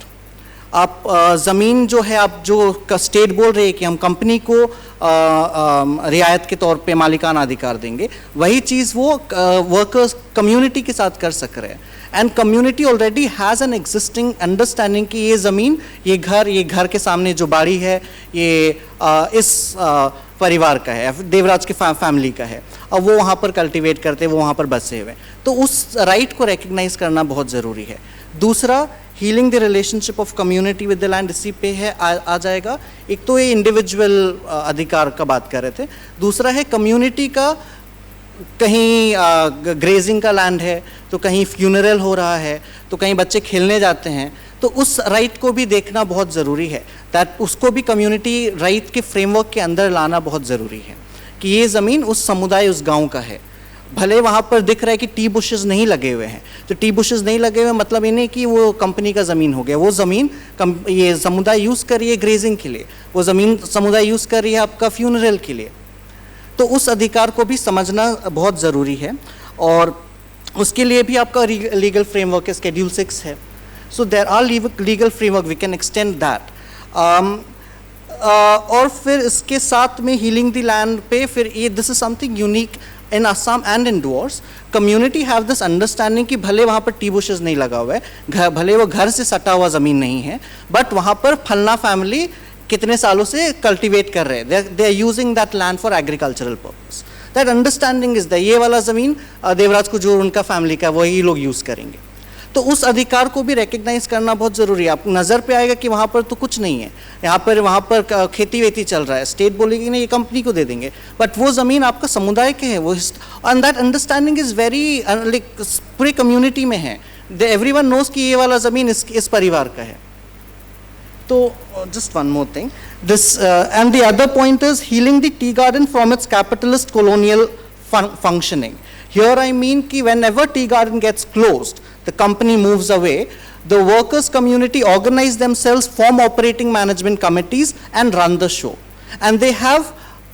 आप ज़मीन जो है आप जो स्टेट बोल रहे हैं कि हम कंपनी को रियायत के तौर पे मालिकाना अधिकार देंगे, वही चीज़ वो वर्कर्स कम्युनिटी के साथ कर सक रहे हैं. And community already has an existing understanding कि ये ज़मीन, ये घर के सामने जो बाड़ी है ये इस परिवार का है, देवराज के फैमिली का है, अब वो वहाँ पर कल्टीवेट करते हैं, वो वहाँ पर बसे हुए. तो उस राइट को रिकग्नाइज करना बहुत ज़रूरी है. दूसरा, healing the relationship of community with the land, इसी पे है आ जाएगा. एक तो ये इंडिविजुअल अधिकार का बात कर रहे थे. दूसरा है कम्युनिटी का, कहीं ग्रेजिंग का लैंड है तो कहीं फ्यूनरल हो रहा है तो कहीं बच्चे खेलने जाते हैं, तो उस राइट को भी देखना बहुत ज़रूरी है. दैट उसको भी कम्युनिटी राइट के फ्रेमवर्क के अंदर लाना बहुत ज़रूरी है कि ये ज़मीन उस समुदाय, उस गांव का है. भले वहाँ पर दिख रहा है कि टी बुशेस नहीं लगे हुए हैं, तो टी बुशेस नहीं लगे हुए मतलब ये नहीं कि वो कंपनी का ज़मीन हो गया. वो ज़मीन ये समुदाय यूज़ कर रही है ग्रेजिंग के लिए, वो ज़मीन समुदाय यूज़ कर रही है आपका फ्यूनरल के लिए. तो उस अधिकार को भी समझना बहुत ज़रूरी है और उसके लिए भी आपका लीगल फ्रेमवर्क है, Schedule 6 है. So there are legal framework, we can extend that. और फिर इसके साथ में हीलिंग द लैंड पे फिर ये this is something unique in Assam and in doors. Community have this understanding कि भले वहाँ पर टी बुशेस नहीं लगा हुआ है, भले वो घर से सटा हुआ ज़मीन नहीं है, बट वहाँ पर फलना फैमिली कितने सालों से कल्टीवेट कर रहे हैं, they are using that land for agricultural purpose. That understanding is the, ये वाला ज़मीन देवराज को जो उनका फैमिली का वही लोग यूज़ करेंगे. तो उस अधिकार को भी रिकग्नाइज करना बहुत ज़रूरी है. आपको नज़र पे आएगा कि वहाँ पर तो कुछ नहीं है, वहाँ पर खेती वेती चल रहा है, स्टेट बोलेगी नहीं ये कंपनी को दे देंगे, बट वो ज़मीन आपका समुदाय के है. वो and that understanding is very like पूरी कम्युनिटी में है. एवरीवन नोज कि ये वाला ज़मीन इस परिवार का है. तो just one more thing, this and the other point is healing the tea garden from its capitalist colonial functioning. Here I mean कि whenever tea garden gets closed, the company moves away, the workers community organize themselves, form operating management committees and run the show, and they have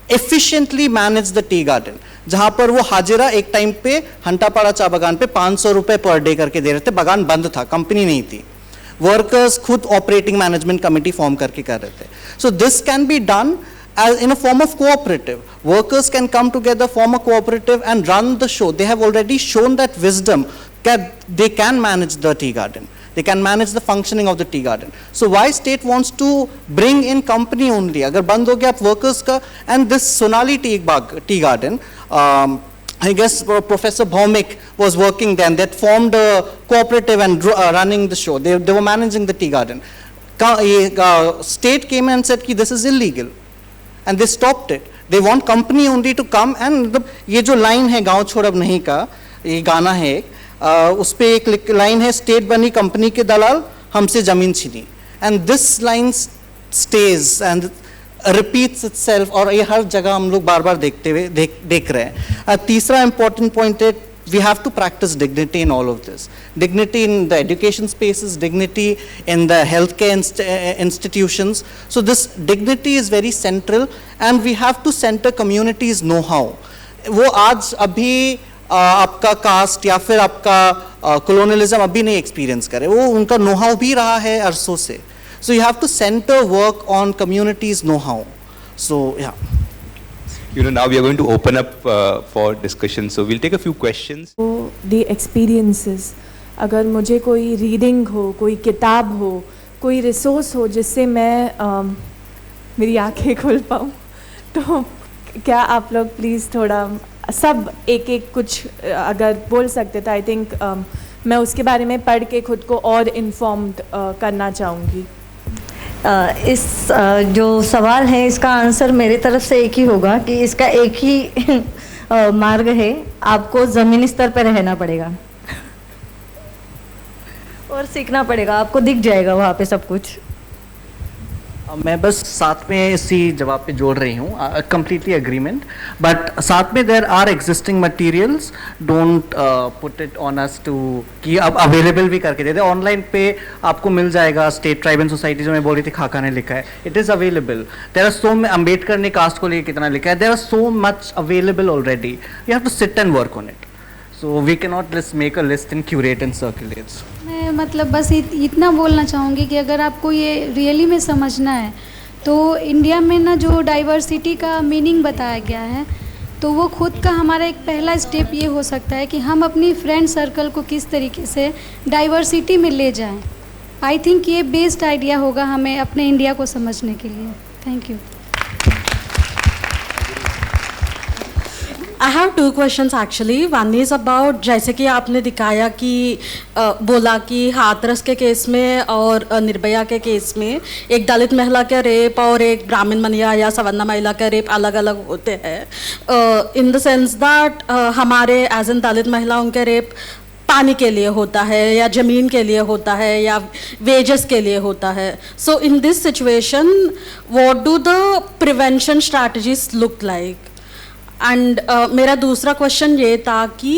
efficiently managed the tea garden. जहाँ पर वो हाजिरा एक time पे हंटापाड़ा चा बागान पे 500 रुपये per day करके दे रहे थे. बागान बंद था, कंपनी नहीं थी, वर्कर्स खुद ऑपरेटिंग मैनेजमेंट कमेटी फॉर्म करके कर रहे थे. So this can be done in a form of cooperative. Workers can come together, form a cooperative and run the show. They have already shown that wisdom that they can manage the tea garden. They can manage the functioning of the tea garden. So why state wants to bring in company only? अगर बंद हो गया आप workers का, and this Sonali tea garden, I guess Professor Bhaumik was working then, that formed a cooperative and running the show. They were managing the tea garden. State came and said कि this is illegal. And they stopped it. They want company only to come and ये जो line है गाँव छोड़ अब नहीं का, ये गाना है उस पे एक line है, स्टेट बनी कंपनी के दलाल हमसे जमीन छीनी. And this line stays and repeats itself और ये हर जगह हम लोग बार बार देखते हुए देख रहे हैं. तीसरा important point है, we have to practice dignity in all of this. Dignity in the education spaces, dignity in the healthcare institutions. So this dignity is very central and we have to center communities know-how. वो आज अभी आपका cast या फिर आपका colonialism अभी नहीं experience करे, वो उनका know-how भी रहा है अरसों से. So you have to center work on communities know-how. So yeah. Now we are going to open up for discussion. So we'll take a few questions. So the experiences, अगर मुझे कोई रीडिंग हो, कोई किताब हो, कोई रिसोर्स हो जिससे मैं मेरी आंखें खुल पाऊँ, तो क्या आप लोग प्लीज़ थोड़ा सब एक एक कुछ अगर बोल सकते तो आई थिंक मैं उसके बारे में पढ़ के खुद को और इन्फॉर्म्ड करना चाहूँगी. इस जो सवाल है इसका आंसर मेरी तरफ से एक ही होगा कि इसका एक ही मार्ग है, आपको ज़मीनी स्तर पर रहना पड़ेगा. और सीखना पड़ेगा, आपको दिख जाएगा वहाँ पे सब कुछ। मैं बस साथ में इसी जवाब पे जोड़ रही हूँ, कंप्लीटली एग्रीमेंट, बट साथ में there are existing materials, don't put it on us to कि अब अवेलेबल भी करके दे दे। ऑनलाइन पे आपको मिल जाएगा, स्टेट ट्राइब एंड सोसाइटी जो मैं बोल रही थी खाका ने लिखा है, it is available. There are so, Ambedkar ने कास्ट को लेकर कितना लिखा है, there are so much available already, you have to sit and work on it. So we cannot just make a list and curate and circulate. मैं मतलब बस इतना बोलना चाहूँगी कि अगर आपको ये रियली में समझना है तो इंडिया में ना जो डाइवर्सिटी का मीनिंग बताया गया है, तो वो खुद का हमारा एक पहला स्टेप ये हो सकता है कि हम अपनी फ्रेंड सर्कल को किस तरीके से डाइवर्सिटी में ले जाएं। आई थिंक ये बेस्ट आइडिया होगा हमें अपने इंडिया को समझने के लिए। Thank you. I have two questions actually. One is about जैसे कि आपने दिखाया कि बोला कि हाथरस के केस में और निर्भया के केस में एक दलित महिला का रेप और एक ब्राह्मण महिला या सवर्णा महिला का रेप अलग अलग होते हैं, इन द सेंस दैट हमारे एज एन दलित महिलाओं के रेप पानी के लिए होता है या ज़मीन के लिए होता है या वेजेस के लिए होता है। So in this situation what do the prevention strategies look like? And मेरा दूसरा क्वेश्चन ये था कि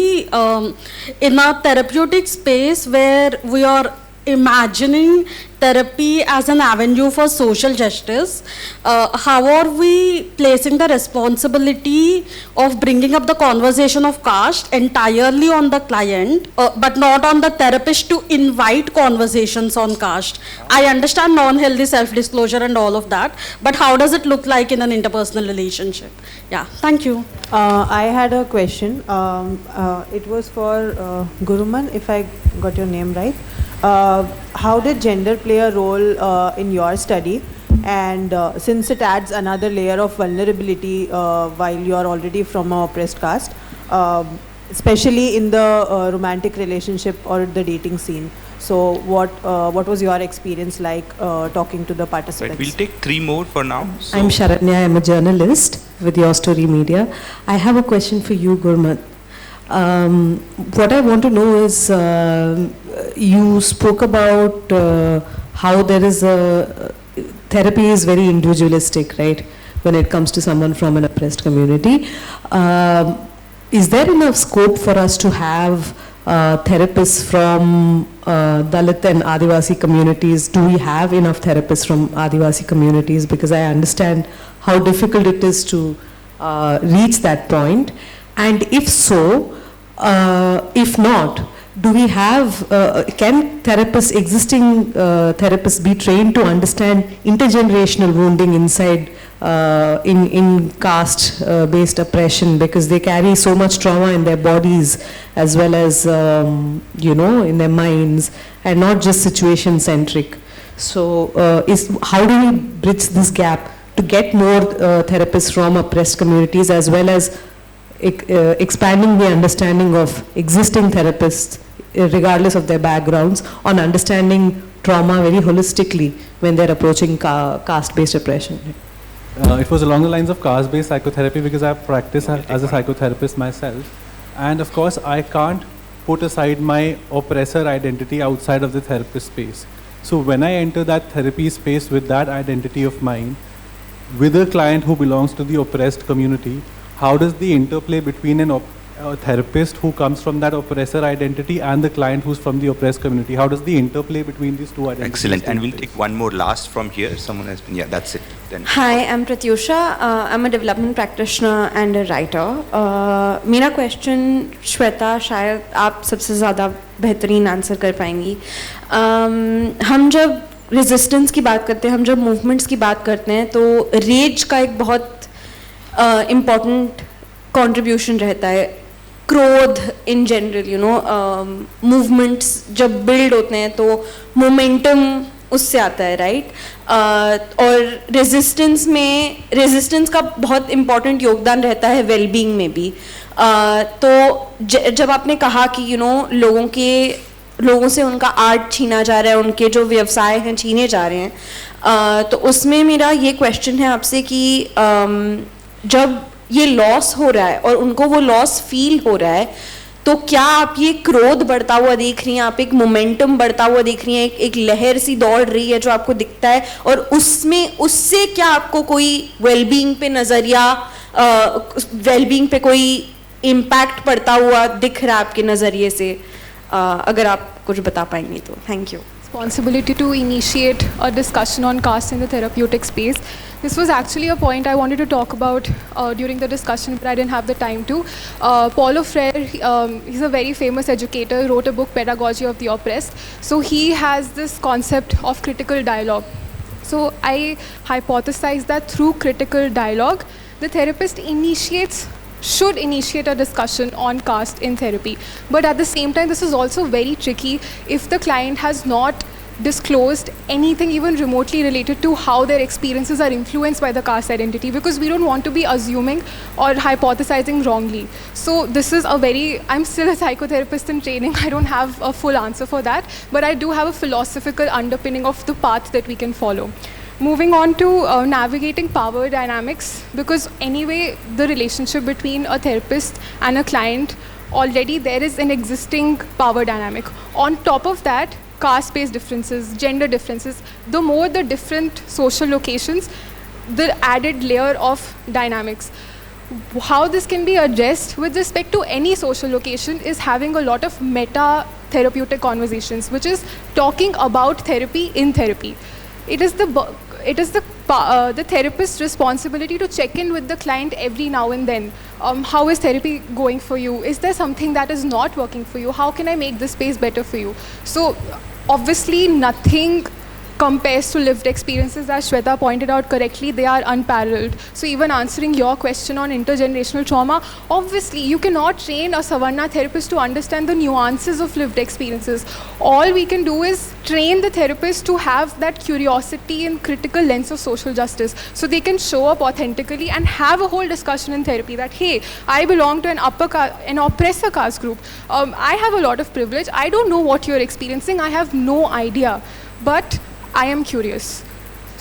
in a therapeutic space where we are imagining therapy as an avenue for social justice, how are we placing the responsibility of bringing up the conversation of caste entirely on the client, but not on the therapist to invite conversations on caste? I understand non-healthy self-disclosure and all of that, but how does it look like in an interpersonal relationship? Yeah, thank you. I had a question. It was for Guruman, if I got your name right. How did gender play a role in your study? And since it adds another layer of vulnerability while you are already from a oppressed caste, especially in the romantic relationship or the dating scene. So what was your experience like talking to the participants? Right, we'll take 3 more for now. So I'm Sharanya, I'm a journalist with Your Story Media. I have a question for you, Gurmat. What I want to know is, you spoke about how there is therapy is very individualistic, right, when it comes to someone from an oppressed community. Is there enough scope for us to have therapists from Dalit and Adivasi communities? Do we have enough therapists from Adivasi communities? Because I understand how difficult it is to reach that point. And if so, if not, do we have, can therapists, existing therapists be trained to understand intergenerational wounding inside in caste-based oppression, because they carry so much trauma in their bodies as well as, you know, in their minds, and not just situation-centric. So how do we bridge this gap to get more therapists from oppressed communities, as well as expanding the understanding of existing therapists, regardless of their backgrounds, on understanding trauma very holistically when they're approaching caste-based oppression? It was along the lines of caste-based psychotherapy, because I practice as a psychotherapist myself, and of course I can't put aside my oppressor identity outside of the therapist space. So when I enter that therapy space with that identity of mine, with a client who belongs to the oppressed community, how does the interplay between a therapist who comes from that oppressor identity and the client who's from the oppressed community, how does the interplay between these two identities? Excellent. And we'll take one more last from here. Someone has been, yeah, that's it. Then. Hi, I'm Pratyusha. I'm a development practitioner and a writer. मेरा question Shweta शायद आप सबसे ज़्यादा बेहतरीन answer कर पाएंगी. हम जब रेजिस्टेंस की बात करते हैं, हम जब मूवमेंट्स की बात करते हैं, तो रेज का एक बहुत इम्पॉर्टेंट कंट्रीब्यूशन रहता है. क्रोध in general, you know, movements जब बिल्ड होते हैं तो मोमेंटम उससे आता है, राइट? और रेजिस्टेंस का बहुत इम्पॉर्टेंट योगदान रहता है वेलबींग में भी. तो जब आपने कहा कि यू नो लोगों से उनका आर्ट छीना जा रहा है, उनके जो व्यवसाय हैं छीने जा रहे हैं, तो उसमें मेरा ये क्वेश्चन है आपसे कि जब ये लॉस हो रहा है और उनको वो लॉस फील हो रहा है, तो तो क्या आप ये क्रोध बढ़ता हुआ देख रही हैं, आप एक मोमेंटम बढ़ता हुआ देख रही हैं, एक लहर सी दौड़ रही है जो आपको दिखता है, और उससे क्या आपको कोई वेलबींग पे नज़रिया, वेलबींग पे कोई इम्पैक्ट पड़ता हुआ दिख रहा है आपके नज़रिए से? अगर आप कुछ बता पाएंगे तो thank you. Responsibility to initiate a discussion on caste in the therapeutic space. This was actually a point I wanted to talk about during the discussion, but I didn't have the time to. Paulo Freire, he's a very famous educator, wrote a book, Pedagogy of the Oppressed. So he has this concept of critical dialogue. So I hypothesize that through critical dialogue, the therapist should initiate a discussion on caste in therapy. But at the same time, this is also very tricky if the client has not disclosed anything even remotely related to how their experiences are influenced by the caste identity, because we don't want to be assuming or hypothesizing wrongly. So this is I'm still a psychotherapist in training. I don't have a full answer for that, but I do have a philosophical underpinning of the path that we can follow. Moving on to navigating power dynamics, because anyway the relationship between a therapist and a client, already there is an existing power dynamic. On top of that, caste-based differences, gender differences, the more the different social locations, the added layer of dynamics. How this can be addressed with respect to any social location is having a lot of meta therapeutic conversations, which is talking about therapy in therapy. It is the therapist's responsibility to check in with the client every now and then. How is therapy going for you? Is there something that is not working for you? How can I make this space better for you? So obviously nothing compares to lived experiences. As Shweta pointed out correctly, they are unparalleled. So even answering your question on intergenerational trauma, obviously you cannot train a Savarna therapist to understand the nuances of lived experiences. All we can do is train the therapist to have that curiosity and critical lens of social justice, so they can show up authentically and have a whole discussion in therapy that, hey, I belong to an oppressor caste group. I have a lot of privilege. I don't know what you're experiencing. I have no idea. But I am curious.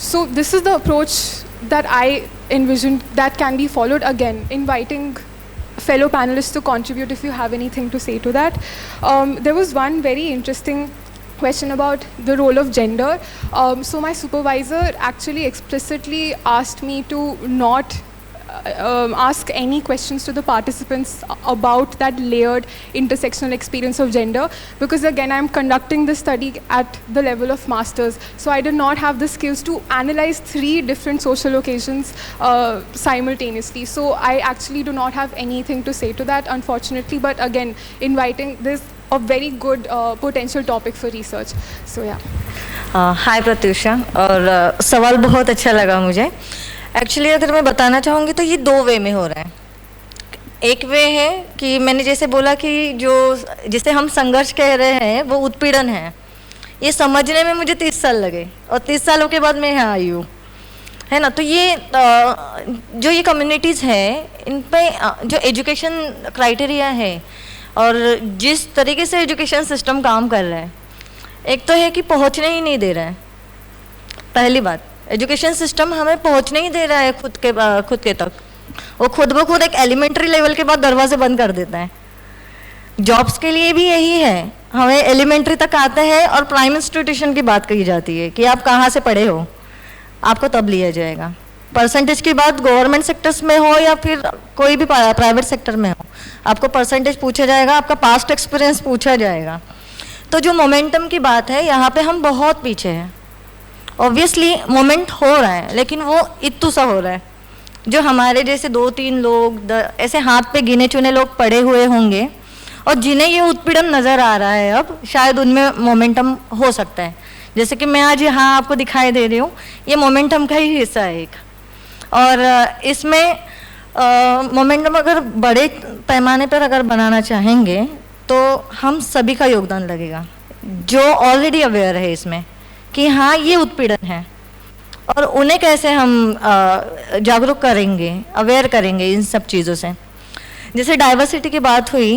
So this is the approach that I envisioned that can be followed. Again, inviting fellow panelists to contribute if you have anything to say to that. There was one very interesting question about the role of gender. So my supervisor actually explicitly asked me to not ask any questions to the participants about that layered intersectional experience of gender, because again I'm conducting the study at the level of masters, so I did not have the skills to analyze 3 different social locations simultaneously. So I actually do not have anything to say to that, unfortunately, but again inviting this a very good potential topic for research. So yeah. हाय प्रत्युषा, और सवाल बहुत अच्छा लगा मुझे. Actually अगर मैं बताना चाहूँगी तो ये 2 वे में हो रहा है. एक वे है कि मैंने जैसे बोला कि जिसे हम संघर्ष कह रहे हैं वो उत्पीड़न है. ये समझने में मुझे 30 साल लगे, और 30 सालों के बाद मैं यहाँ आई हूँ, है ना. तो ये जो ये कम्युनिटीज़ हैं, इन पे जो एजुकेशन क्राइटेरिया है और जिस तरीके से एजुकेशन सिस्टम काम कर रहा है, एक तो है कि पहुँचने ही नहीं दे रहा है. पहली बात, एजुकेशन सिस्टम हमें पहुंचने ही दे रहा है खुद के तक. वो खुद ब खुद एक एलिमेंट्री लेवल के बाद दरवाजे बंद कर देता है. जॉब्स के लिए भी यही है, हमें एलिमेंट्री तक आते हैं और प्राइम इंस्टीट्यूशन की बात कही जाती है कि आप कहाँ से पढ़े हो, आपको तब लिया जाएगा. परसेंटेज की बात गवर्नमेंट सेक्टर्स में हो या फिर कोई भी प्राइवेट सेक्टर में हो, आपको परसेंटेज पूछा जाएगा, आपका पास्ट एक्सपीरियंस पूछा जाएगा. तो जो मोमेंटम की बात है, यहाँ पे हम बहुत पीछे हैं. ऑब्वियसली मोमेंट हो रहा है, लेकिन वो इत्तू सा हो रहा है. जो हमारे जैसे 2-3 लोग ऐसे हाथ पे गिने चुने लोग पड़े हुए होंगे और जिन्हें ये उत्पीड़न नज़र आ रहा है, अब शायद उनमें मोमेंटम हो सकता है. जैसे कि मैं आज यहाँ आपको दिखाई दे रही हूँ, ये मोमेंटम का ही हिस्सा है एक. और इसमें मोमेंटम अगर बड़े पैमाने पर अगर बनाना चाहेंगे तो हम सभी का योगदान लगेगा, जो ऑलरेडी अवेयर है इसमें कि हाँ ये उत्पीड़न है, और उन्हें कैसे हम जागरूक करेंगे, अवेयर करेंगे इन सब चीज़ों से. जैसे डाइवर्सिटी की बात हुई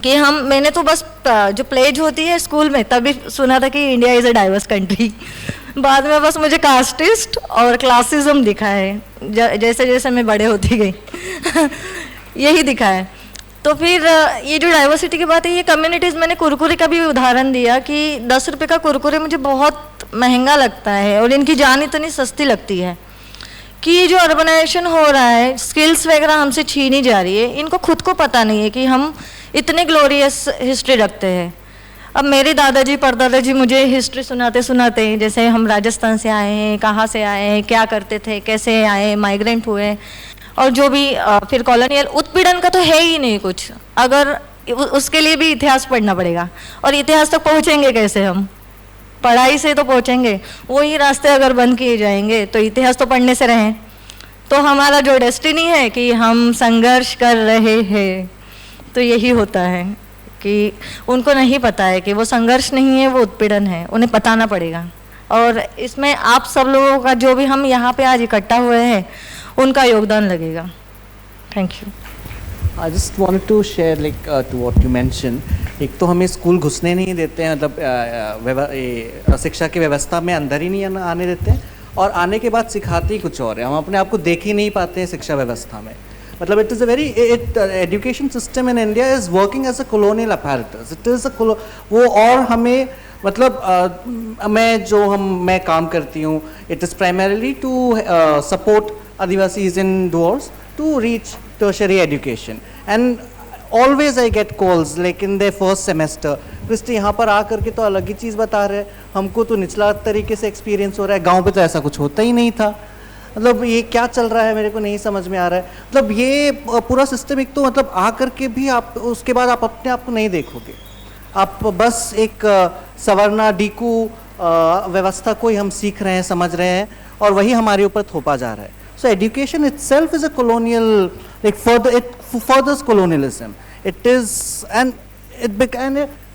कि मैंने तो बस जो प्लेज होती है स्कूल में तभी सुना था कि India is a diverse country. बाद में बस मुझे कास्टिस्ट और क्लासिज्म दिखा है जैसे जैसे मैं बड़े होती गई यही दिखा है. तो फिर ये जो डाइवर्सिटी की बात है, ये कम्युनिटीज़, मैंने कुरकुरे का भी उदाहरण दिया कि 10 रुपये का कुरकुरे मुझे बहुत महंगा लगता है और इनकी जान इतनी सस्ती लगती है कि ये जो अर्बनाइजेशन हो रहा है, स्किल्स वगैरह हमसे छीनी जा रही है, इनको खुद को पता नहीं है कि हम इतने ग्लोरियस हिस्ट्री रखते हैं। अब मेरे दादाजी परदादाजी मुझे हिस्ट्री सुनाते सुनाते, जैसे हम राजस्थान से आए हैं, कहाँ से आए हैं, क्या करते थे, कैसे आए, माइग्रेंट हुए, और जो भी फिर कॉलोनियल उत्पीड़न का तो है ही नहीं कुछ, अगर उसके लिए भी इतिहास पढ़ना पड़ेगा। और इतिहास तक पहुँचेंगे कैसे हम? पढ़ाई से तो पहुँचेंगे, वही रास्ते अगर बंद किए जाएंगे तो इतिहास तो पढ़ने से रहें। तो हमारा जो डेस्टिनी है कि हम संघर्ष कर रहे हैं, तो यही होता है कि उनको नहीं पता है कि वो संघर्ष नहीं है, वो उत्पीड़न है, उन्हें बताना पड़ेगा। और इसमें आप सब लोगों का, जो भी हम यहाँ पे आज इकट्ठा हुए हैं, उनका योगदान लगेगा। Thank you. I just wanted to share like to what you mentioned. एक तो हमें स्कूल घुसने नहीं देते हैं, मतलब शिक्षा की व्यवस्था में अंदर ही नहीं आने देते हैं, और आने के बाद सिखाते ही कुछ और है। हम अपने आप को देख ही नहीं पाते हैं शिक्षा व्यवस्था में। मतलब it is a very education system in India is working as a colonial apparatus. It is वो, और हमें मतलब मैं काम करती हूँ, it is primarily to support Adivasis in doors to reach tertiary education, and always I get calls like in their first semester, Christy यहाँ पर आकर के तो अलग ही चीज़ बता रहे हैं, हमको तो निचला तरीके से एक्सपीरियंस हो रहा है, गांव पे तो ऐसा कुछ होता ही नहीं था, मतलब ये क्या चल रहा है मेरे को नहीं समझ में आ रहा है। मतलब ये पूरा सिस्टम एक तो मतलब आकर के भी आप उसके बाद आप अपने आप को नहीं देखोगे, आप बस एक सवर्णा डीकू व्यवस्था को ही हम सीख रहे हैं, समझ रहे हैं, और वही हमारे ऊपर थोपा जा रहा है। So education itself is a colonial, like it furthers colonialism. It is, and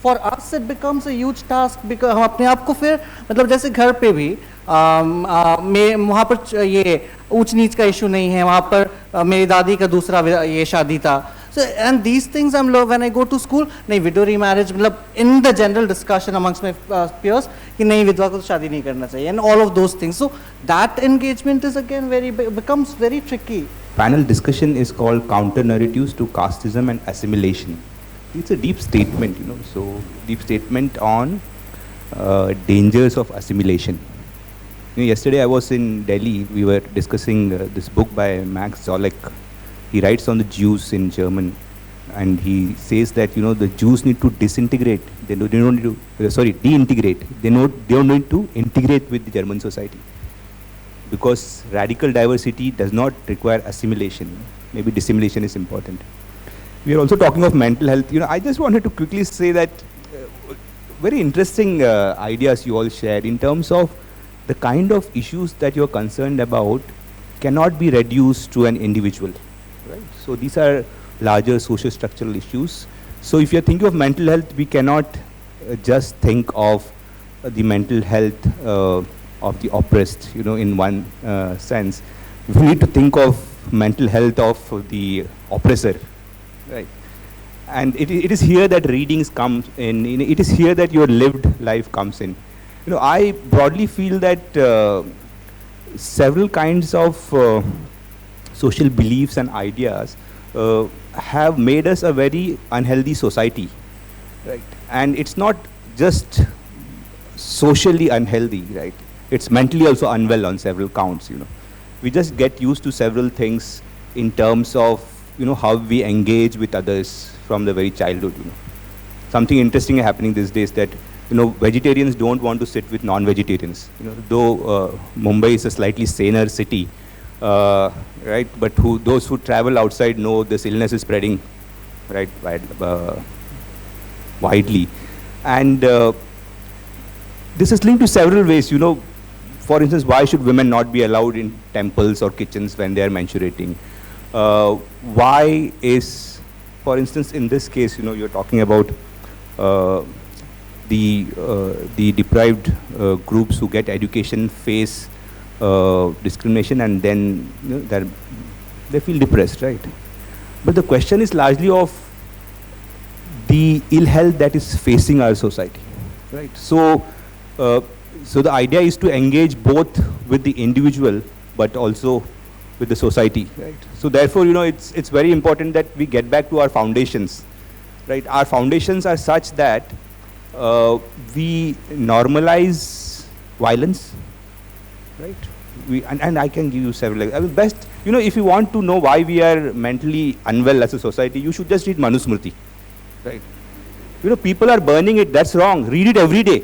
for us it becomes a huge task because हम अपने आप को फिर मतलब जैसे घर पे भी वहाँ पर ये ऊंच नीच का इशू नहीं है, वहाँ पर मेरी दादी का दूसरा ये शादी था। So and these things I'm when I go to school, नहीं widow remarriage, मतलब in the general discussion amongst my peers कि नहीं विधवा को तो शादी नहीं करना चाहिए, and all of those things. So that engagement is again becomes very tricky. Panel discussion is called Counter Narratives to Casteism and Assimilation. It's a deep statement, so deep statement on dangers of assimilation. Yesterday I was in Delhi, we were discussing this book by Max Zollek. He writes on the Jews in German, and he says that the Jews need to disintegrate. They don't need to deintegrate. They don't need to integrate with the German society, because radical diversity does not require assimilation. Maybe dissimilation is important. We are also talking of mental health. I just wanted to quickly say that very interesting ideas you all shared in terms of the kind of issues that you are concerned about cannot be reduced to an individual. Right? So these are larger social structural issues. So if you're thinking of mental health, we cannot just think of the mental health of the oppressed, in one sense. We need to think of mental health of the oppressor, right? And it is here that readings come in. It is here that your lived life comes in. I broadly feel that several kinds of social beliefs and ideas have made us a very unhealthy society, right? And it's not just socially unhealthy, right? It's mentally also unwell on several counts. We just get used to several things in terms of how we engage with others from the very childhood. Something interesting happening these days that vegetarians don't want to sit with non-vegetarians. Though Mumbai is a slightly saner city, right? But those who travel outside know this illness is spreading, right, widely, and this is linked to several ways. For instance, why should women not be allowed in temples or kitchens when they are menstruating? Why is, for instance, in this case, you're talking about the deprived groups who get education face discrimination, and then they feel depressed, right? But the question is largely of the ill health that is facing our society, right? So the idea is to engage both with the individual, but also with the society, right? So therefore, it's very important that we get back to our foundations, right? Our foundations are such that we normalize violence, right? And I can give you several. I mean, best, if you want to know why we are mentally unwell as a society, you should just read Manusmriti, right? People are burning it. That's wrong. Read it every day.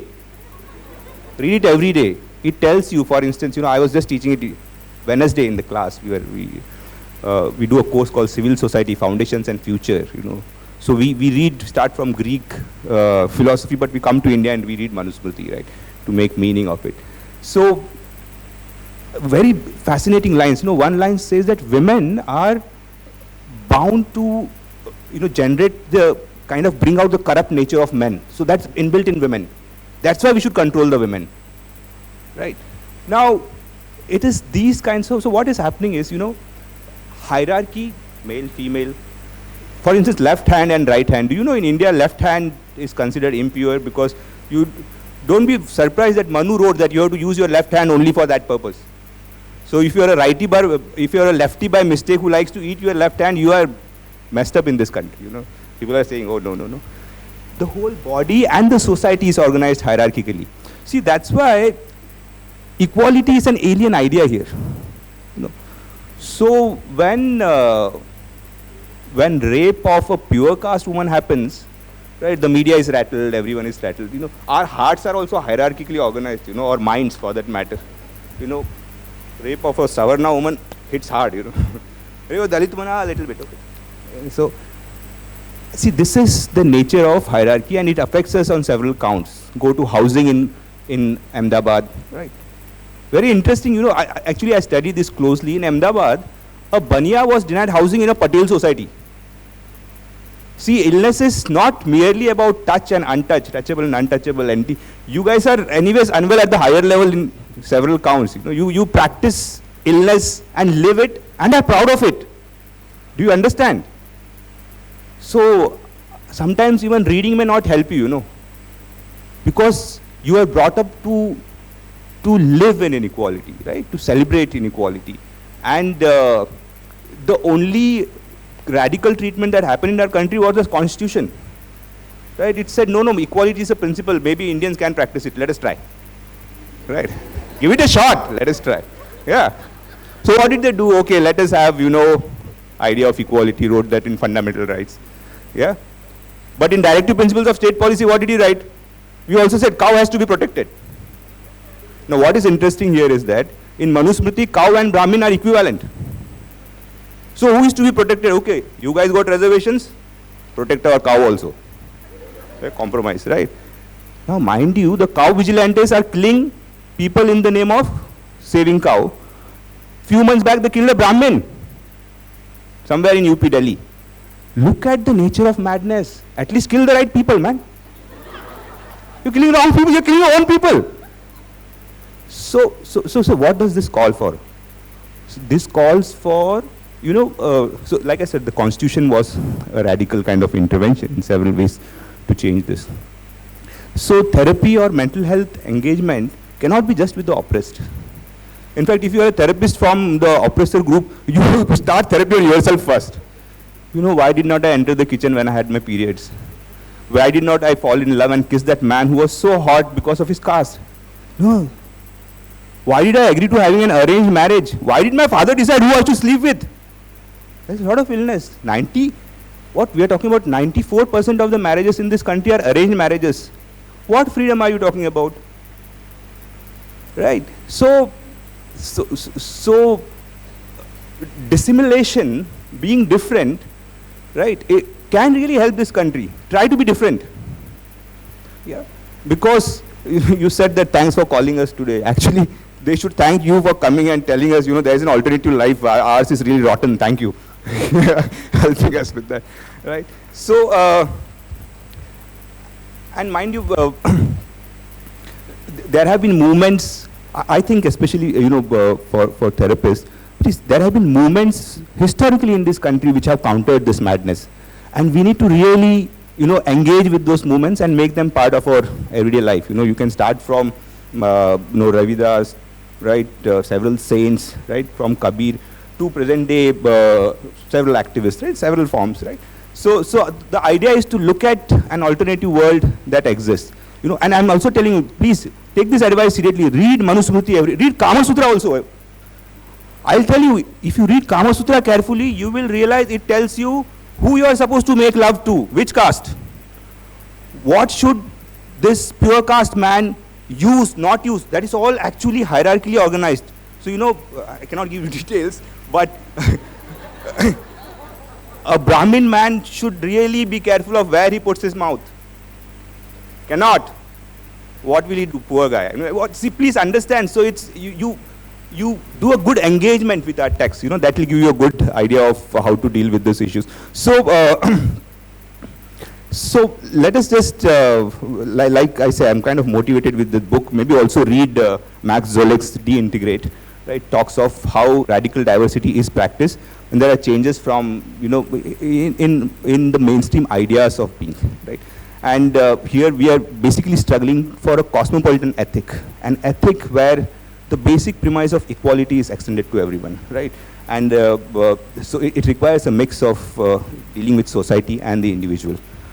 Read it every day. It tells you, for instance, I was just teaching it Wednesday in the class. We do a course called Civil Society Foundations and Future. So we start from Greek philosophy, but we come to India and we read Manusmriti, right, to make meaning of it. So very fascinating lines. One line says that women are bound to, generate the kind of bring out the corrupt nature of men. So that's inbuilt in women. That's why we should control the women, right? Now, it is these kinds of, so what is happening is, hierarchy, male, female. For instance, left hand and right hand. Do you know in India, left hand is considered impure because you don't be surprised that Manu wrote that you have to use your left hand only for that purpose. So if you're a lefty by mistake who likes to eat your left hand, you are messed up in this country, People are saying, oh, no. The whole body and the society is organized hierarchically. See, that's why equality is an alien idea here. So when rape of a pure caste woman happens, right, the media is rattled, everyone is rattled. Our hearts are also hierarchically organized, or minds for that matter. Rape of a Savarna woman hits hard, Rape of Dalit woman, a little bit, okay. So, see, this is the nature of hierarchy and it affects us on several counts. Go to housing in Ahmedabad, right? Very interesting, I studied this closely. In Ahmedabad, a Bania was denied housing in a Patel society. See, illness is not merely about touch and untouched, touchable and untouchable. And you guys are anyways unwell at the higher level in several counts. You practice illness and live it and are proud of it. Do you understand? So, sometimes even reading may not help you, because you are brought up to live in inequality, right? To celebrate inequality. And the only radical treatment that happened in our country was the constitution, right? It said, no, equality is a principle. Maybe Indians can practice it. Let us try, right? Give it a shot. Let us try. Yeah. So what did they do? Okay, let us have, idea of equality, wrote that in fundamental rights. Yeah. But in directive principles of state policy, what did he write? We also said cow has to be protected. Now what is interesting here is that in Manusmriti, cow and Brahmin are equivalent. So who is to be protected? Okay, you guys got reservations, protect our cow also. Compromise, right? Now mind you, the cow vigilantes are killing people in the name of saving cow. Few months back they killed a Brahmin somewhere in UP Delhi. Look at the nature of madness. At least kill the right people, man. You're killing wrong people, you're killing your own people. So what does this call for? So this calls for, so like I said, the constitution was a radical kind of intervention in several ways to change this. So therapy or mental health engagement cannot be just with the oppressed. In fact, if you are a therapist from the oppressor group, you have to start therapy on yourself first. Why did not I enter the kitchen when I had my periods? Why did not I fall in love and kiss that man who was so hot because of his caste? No. Why did I agree to having an arranged marriage? Why did my father decide who I should sleep with? There's a lot of illness. We are talking about 94% of the marriages in this country are arranged marriages. What freedom are you talking about? Right. So dissimulation, being different, right, it can really help this country. Try to be different. Yeah. Because you said that thanks for calling us today. Actually, they should thank you for coming and telling us, there is an alternative life. Ours is really rotten. Thank you. Helping us with that. Right. So, and mind you, there have been movements, I think especially, for therapists, there have been movements historically in this country which have countered this madness. And we need to really, engage with those movements and make them part of our everyday life. You can start from, Ravidas, right, several saints, right, from Kabir, to present day several activists, right? Several forms, right? So the idea is to look at an alternative world that exists. You know, and I'm also telling you, please take this advice seriously. Read Manusmriti, read Kama Sutra also. I'll tell you, if you read Kama Sutra carefully, you will realize it tells you who you are supposed to make love to, which caste. What should this pure caste man use, not use? That is all actually hierarchically organized. So, you know, I cannot give you details, but a Brahmin man should really be careful of where he puts his mouth. Cannot. What will he do, poor guy? I mean, see, please understand. So it's you do a good engagement with our text. You know, that will give you a good idea of how to deal with these issues. So, so let us just, like I say, I'm kind of motivated with the book. Maybe also read Max Zollek's De-Integrate. Right, talks of how radical diversity is practiced, and there are changes from, you know, in the mainstream ideas of being, right? And here we are basically struggling for a cosmopolitan ethic, an ethic where the basic premise of equality is extended to everyone, right? And so it requires a mix of dealing with society and the individual.